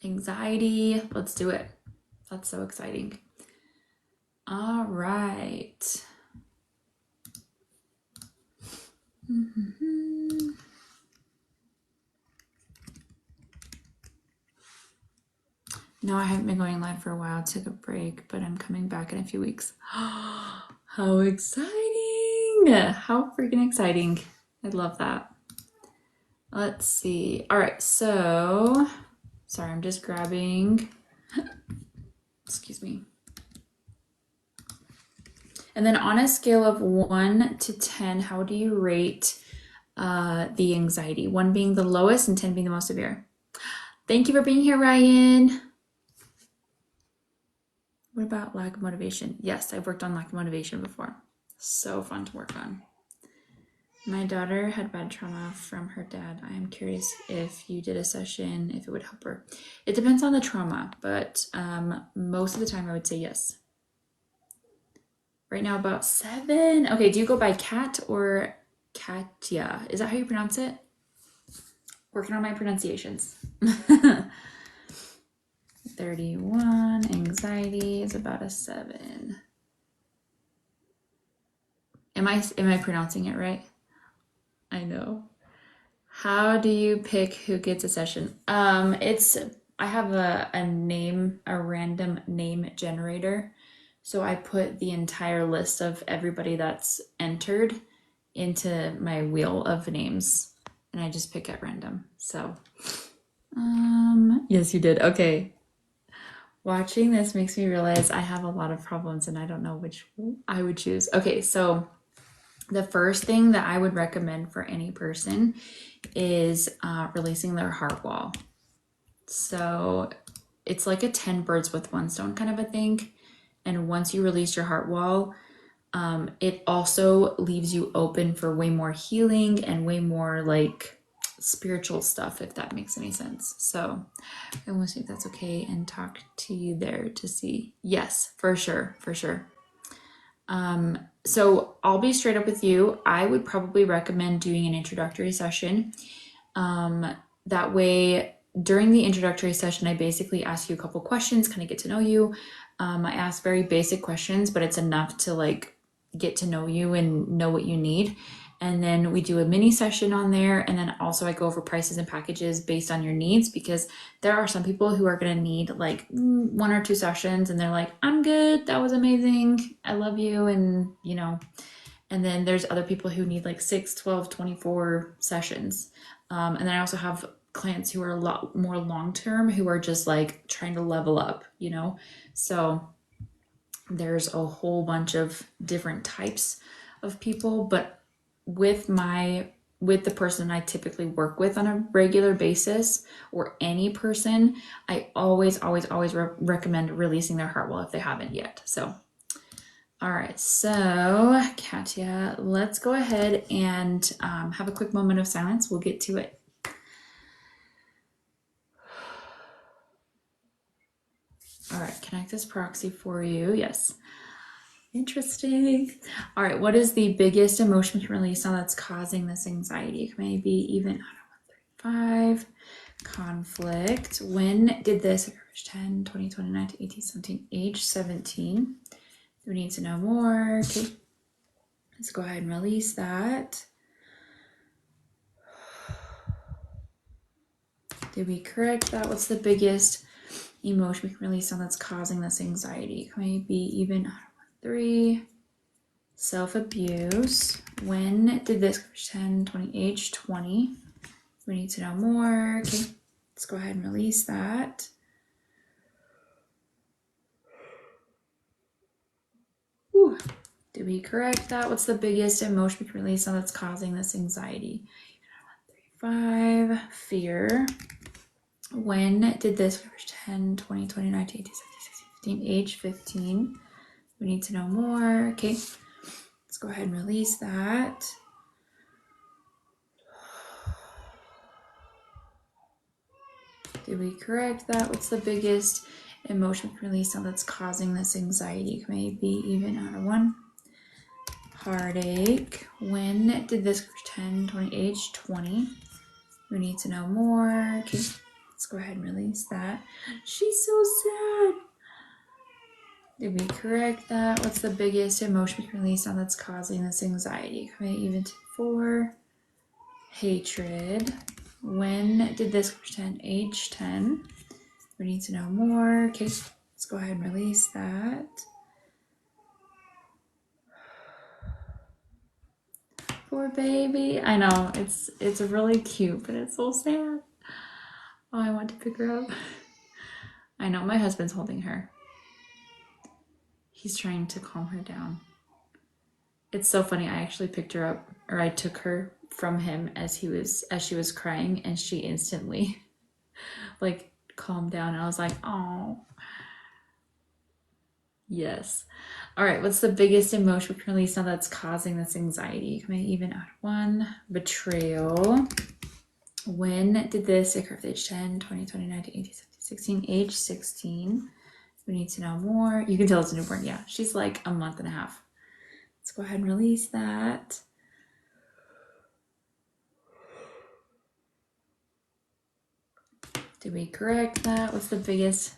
Speaker 1: Anxiety. Let's do it. That's so exciting. All right. No, I haven't been going live for a while. I took a break, but I'm coming back in a few weeks. How exciting! How freaking exciting. I love that. Let's see. All right, so sorry, I'm just grabbing. Excuse me. And then on a scale of 1 to 10, how do you rate the anxiety? 1 being the lowest and 10 being the most severe. Thank you for being here, Ryan. What about lack of motivation? Yes, I've worked on lack of motivation before. So fun to work on. My daughter had bad trauma from her dad. I am curious if you did a session, if it would help her. It depends on the trauma, but most of the time I would say yes. Right now about 7. Okay, do you go by Kat or Katya? Is that how you pronounce it? Working on my pronunciations. 31, anxiety is about a 7. Am I pronouncing it right? I know. How do you pick who gets a session? I have a random name generator. So I put the entire list of everybody that's entered into my wheel of names and I just pick at random. So, yes, you did. Okay. Watching this makes me realize I have a lot of problems and I don't know which I would choose. Okay, so the first thing that I would recommend for any person is releasing their heart wall. So it's like a 10 birds with one stone kind of a thing. And once you release your heart wall, it also leaves you open for way more healing and way more like spiritual stuff, if that makes any sense. So I want to see if that's okay and talk to you there to see. Yes, for sure, for sure. So I'll be straight up with you. I would probably recommend doing an introductory session. That way, during the introductory session, I basically ask you a couple questions, kind of get to know you. I ask very basic questions, but it's enough to like get to know you and know what you need. And then we do a mini session on there. And then also I go over prices and packages based on your needs, because there are some people who are going to need like 1 or 2 sessions and they're like, I'm good. That was amazing. I love you. And you know, and then there's other people who need like 6, 12, 24 sessions. And then I also have clients who are a lot more long-term, who are just like trying to level up, you know? So there's a whole bunch of different types of people, but with the person I typically work with on a regular basis, or any person, I always recommend releasing their heart wall if they haven't yet. So, all right. So, Katya, let's go ahead and have a quick moment of silence. We'll get to it. connect this proxy for you. Yes. Interesting. All right. What is the biggest emotion we can release now that's causing this anxiety? It may be even 5. Conflict. When did this occur? 10, 20, 29 to 18, 17, age 17. We need to know more. Okay. Let's go ahead and release that. Did we correct that? What's the biggest emotion we can release on that's causing this anxiety? It may be even 3. Self-abuse. When did this? 10, 20, age 20. We need to know more. Okay, let's go ahead and release that. Whew. Did we correct that? What's the biggest emotion we can release on that's causing this anxiety? 5. Fear. When did this? 10, 20, 29, 18, 17, 16, 15, age 15. We need to know more. Okay, let's go ahead and release that. Did we correct that? What's the biggest emotion we can release now that's causing this anxiety? Maybe even out of 1. Heartache. When did this? 10, 20, age 20. We need to know more. Okay, let's go ahead and release that. She's so sad. Did we correct that? What's the biggest emotion we can release now that's causing this anxiety? Maybe even to 4. Hatred. When did this? 10, age 10. We need to know more. Okay, let's go ahead and release that. Poor baby. I know, it's really cute, but it's so sad. Oh, I want to pick her up. I know, my husband's holding her. He's trying to calm her down. It's so funny. I actually picked her up, or I took her from him as she was crying, and she instantly like calmed down. And I was like, oh, yes. All right. What's the biggest emotion we can release now that's causing this anxiety? Maybe even out of 1. Betrayal. When did this occur? Age 10, 20, 29 to 18, 16, age 16. We need to know more. You can tell it's a newborn. Yeah, she's like a month and a half. Let's go ahead and release that. Did we correct that? What's the biggest,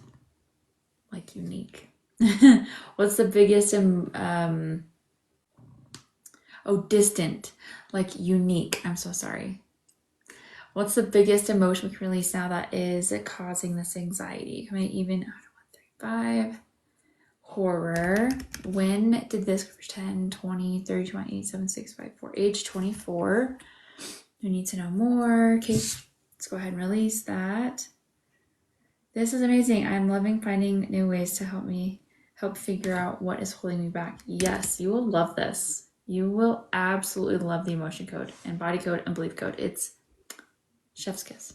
Speaker 1: like, unique? What's the biggest, distant, like unique. I'm so sorry. What's the biggest emotion we can release now that is causing this anxiety? Can I even, 5. Horror. When did this? 10, 20, 30, 20, 8, 7, 6, 5, 4, age 24. We need to know more. Okay, let's go ahead and release that. This is amazing. I'm loving finding new ways to help figure out what is holding me back. Yes, you will love this. You will absolutely love the emotion code and body code and belief code. It's chef's kiss.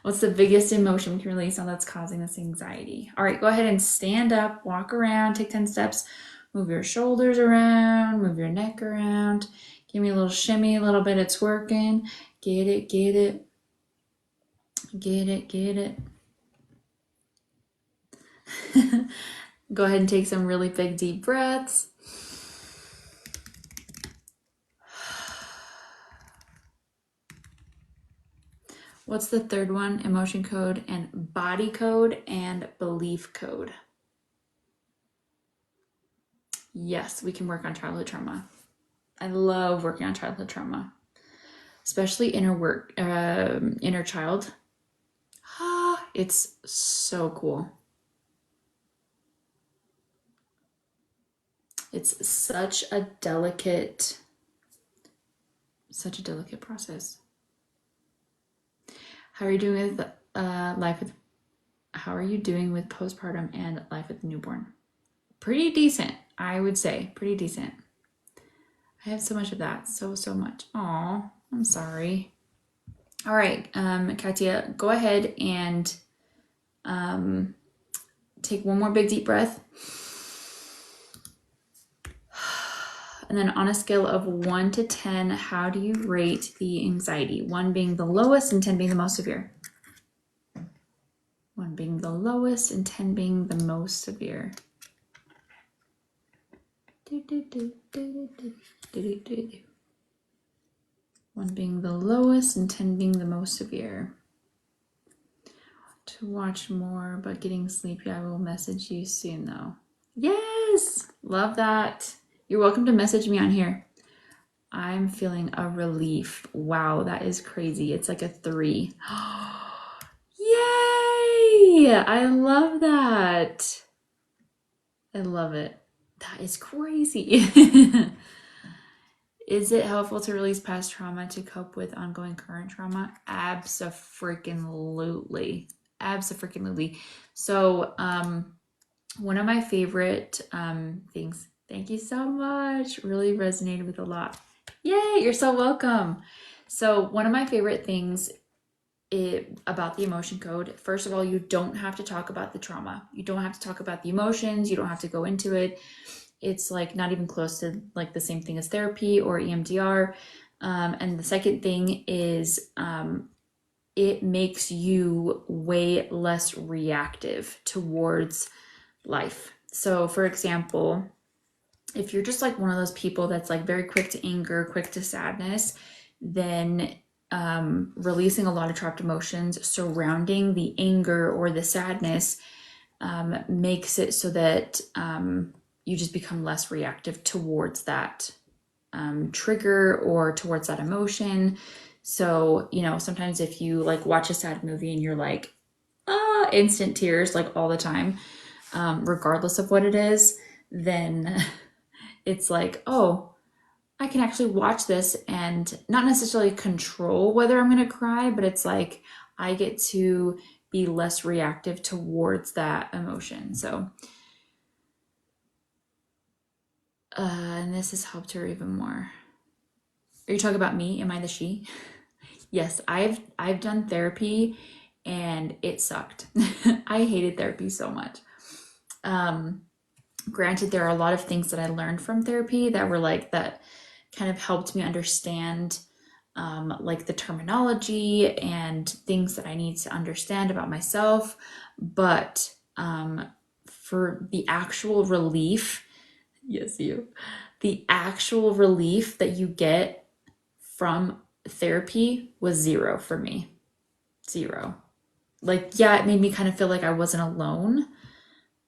Speaker 1: What's the biggest emotion we can release now that's causing this anxiety? All right, go ahead and stand up, walk around, take 10 steps, move your shoulders around, move your neck around. Give me a little shimmy, a little bit. It's working. Get it, get it. Get it, get it. Go ahead and take some really big, deep breaths. What's the third one? Emotion code and body code and belief code. Yes, we can work on childhood trauma. I love working on childhood trauma, especially inner child. It's so cool. It's such a delicate process. How are you doing with How are you doing with postpartum and life with the newborn? Pretty decent, I would say. Pretty decent. I have so much of that. So much. Aw, I'm sorry. All right, Katya, go ahead and take one more big deep breath. And then on a scale of 1 to 10, how do you rate the anxiety? 1 being the lowest and 10 being the most severe. 1 being the lowest and 10 being the most severe. 1 being the lowest and 10 being the most severe. To watch more, but getting sleepy. I will message you soon though. Yes! Love that. You're welcome to message me on here. I'm feeling a relief. Wow, that is crazy. It's like a 3. Yay! I love that. I love it. That is crazy. Is it helpful to release past trauma to cope with ongoing current trauma? Abso-freaking-lutely. Abso-freaking-lutely. So, one of my favorite things, thank you so much, really resonated with a lot. Yay, you're so welcome. So one of my favorite things about the emotion code, first of all, you don't have to talk about the trauma. You don't have to talk about the emotions. You don't have to go into it. It's like not even close to like the same thing as therapy or EMDR. And the second thing is it makes you way less reactive towards life. So for example, if you're just like one of those people that's like very quick to anger, quick to sadness, then releasing a lot of trapped emotions surrounding the anger or the sadness makes it so that you just become less reactive towards that trigger or towards that emotion. So, you know, sometimes if you like watch a sad movie and you're like, instant tears like all the time, regardless of what it is, then it's like, oh, I can actually watch this and not necessarily control whether I'm going to cry, but it's like I get to be less reactive towards that emotion. So, and this has helped her even more. Are you talking about me? Am I the she? Yes, I've done therapy and it sucked. I hated therapy so much. Granted, there are a lot of things that I learned from therapy that were like that kind of helped me understand like the terminology and things that I need to understand about myself. But for the actual relief, yes, the actual relief that you get from therapy was 0 for me. 0. Like, yeah, it made me kind of feel like I wasn't alone,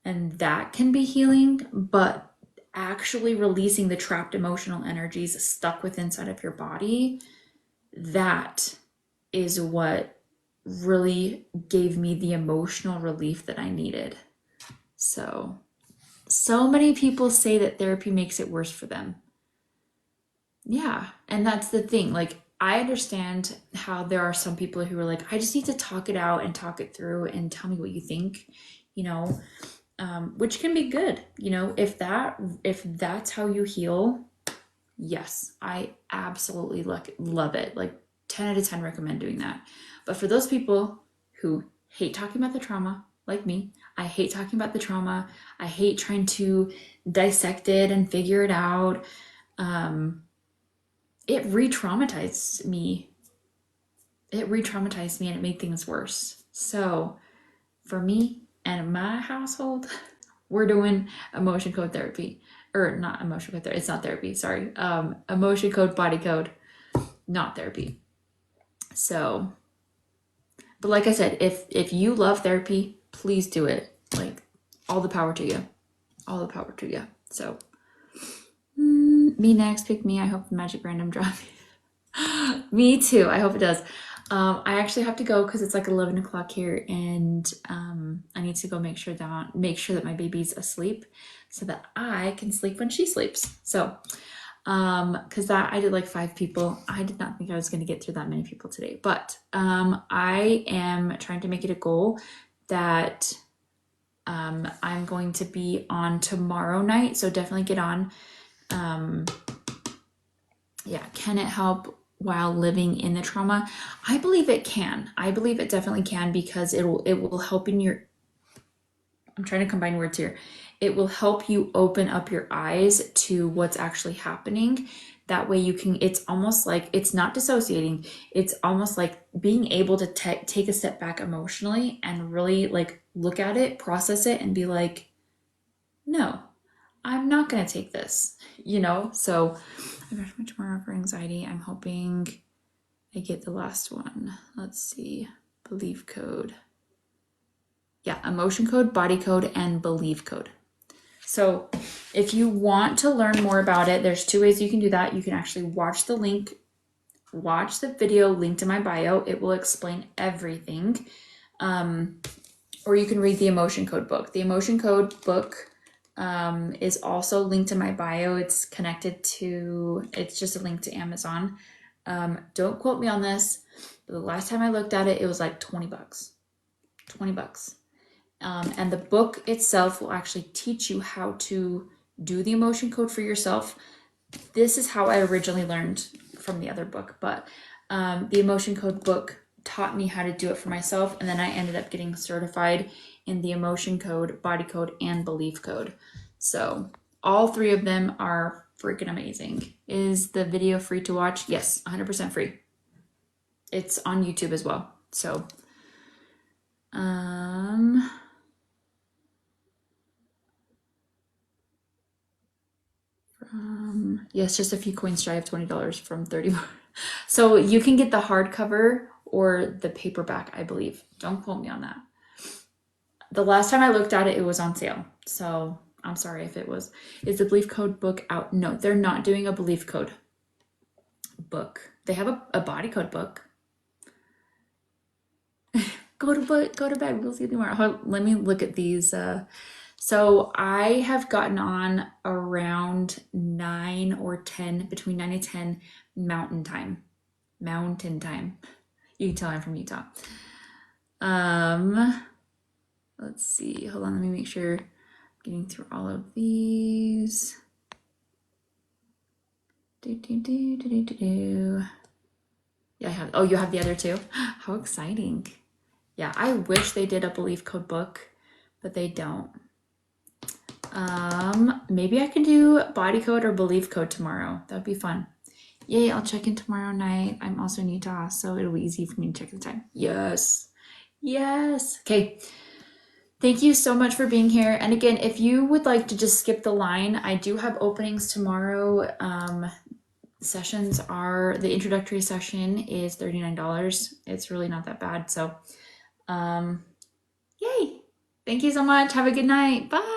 Speaker 1: and that can be healing, but actually releasing the trapped emotional energies stuck within inside of your body, that is what really gave me the emotional relief that I needed. So many people say that therapy makes it worse for them. Yeah, and that's the thing. Like, I understand how there are some people who are like, I just need to talk it out and talk it through and tell me what you think, you know, which can be good, you know, if that's how you heal. Yes, I absolutely love it. Like 10 out of 10 recommend doing that. But for those people who hate talking about the trauma, like me, I hate talking about the trauma. I hate trying to dissect it and figure it out. It re-traumatized me. And it made things worse. So for me and my household, we're doing emotion code therapy. Or not emotion code therapy. It's not therapy, sorry. Emotion code, body code, not therapy. So, but like I said, if you love therapy, please do it. Like, all the power to you. All the power to you. So, me next, pick me. I hope the magic random drop. Me too. I hope it does. I actually have to go because it's like 11 o'clock here, and I need to go make sure that my baby's asleep so that I can sleep when she sleeps. So, because I did like 5 people. I did not think I was going to get through that many people today, but I am trying to make it a goal that I'm going to be on tomorrow night. So definitely get on. Yeah, can it help while living in the trauma? I believe it can. I believe it definitely can, because it will help in your I'm trying to combine words here. It will help you open up your eyes to what's actually happening. That way you can, it's almost like, it's not dissociating. It's almost like being able to take a step back emotionally and really like look at it, process it, and be like, no, I'm not going to take this, you know? So I've got much more for anxiety. I'm hoping I get the last one. Let's see. Belief code. Yeah, emotion code, body code, and belief code. So if you want to learn more about it, there's 2 ways you can do that. You can actually watch the video linked in my bio. It will explain everything. Or you can read the emotion code book. The emotion code book is also linked in my bio. It's connected to, it's just a link to Amazon. Don't quote me on this, but the last time I looked at it, it was like $20. $20. And the book itself will actually teach you how to do the emotion code for yourself. This is how I originally learned from the other book, but the emotion code book taught me how to do it for myself, and then I ended up getting certified in the emotion code, body code, and belief code. So all 3 of them are freaking amazing. Is the video free to watch? Yes, 100% free. It's on YouTube as well. So yes, just a few coins shy of $20 from 30. So you can get the hardcover or the paperback, I believe. Don't quote me on that. The last time I looked at it, it was on sale. So I'm sorry if it was. Is the belief code book out? No, they're not doing a belief code book. They have a body code book. Go to bed. We'll see you tomorrow. Let me look at these. So I have gotten on around 9 or 10, between 9 and 10 mountain time. You can tell I'm from Utah. Let's see. Hold on. Let me make sure I'm getting through all of these. Yeah, I have. Oh, you have the other 2? How exciting. Yeah, I wish they did a belief code book, but they don't. Maybe I can do body code or belief code tomorrow. That'd be fun. Yay, I'll check in tomorrow night. I'm also in Utah, so it'll be easy for me to check the time. Yes. Okay. Thank you so much for being here. And again, if you would like to just skip the line, I do have openings tomorrow. Sessions are, the introductory session is $39. It's really not that bad. So, yay. Thank you so much. Have a good night. Bye.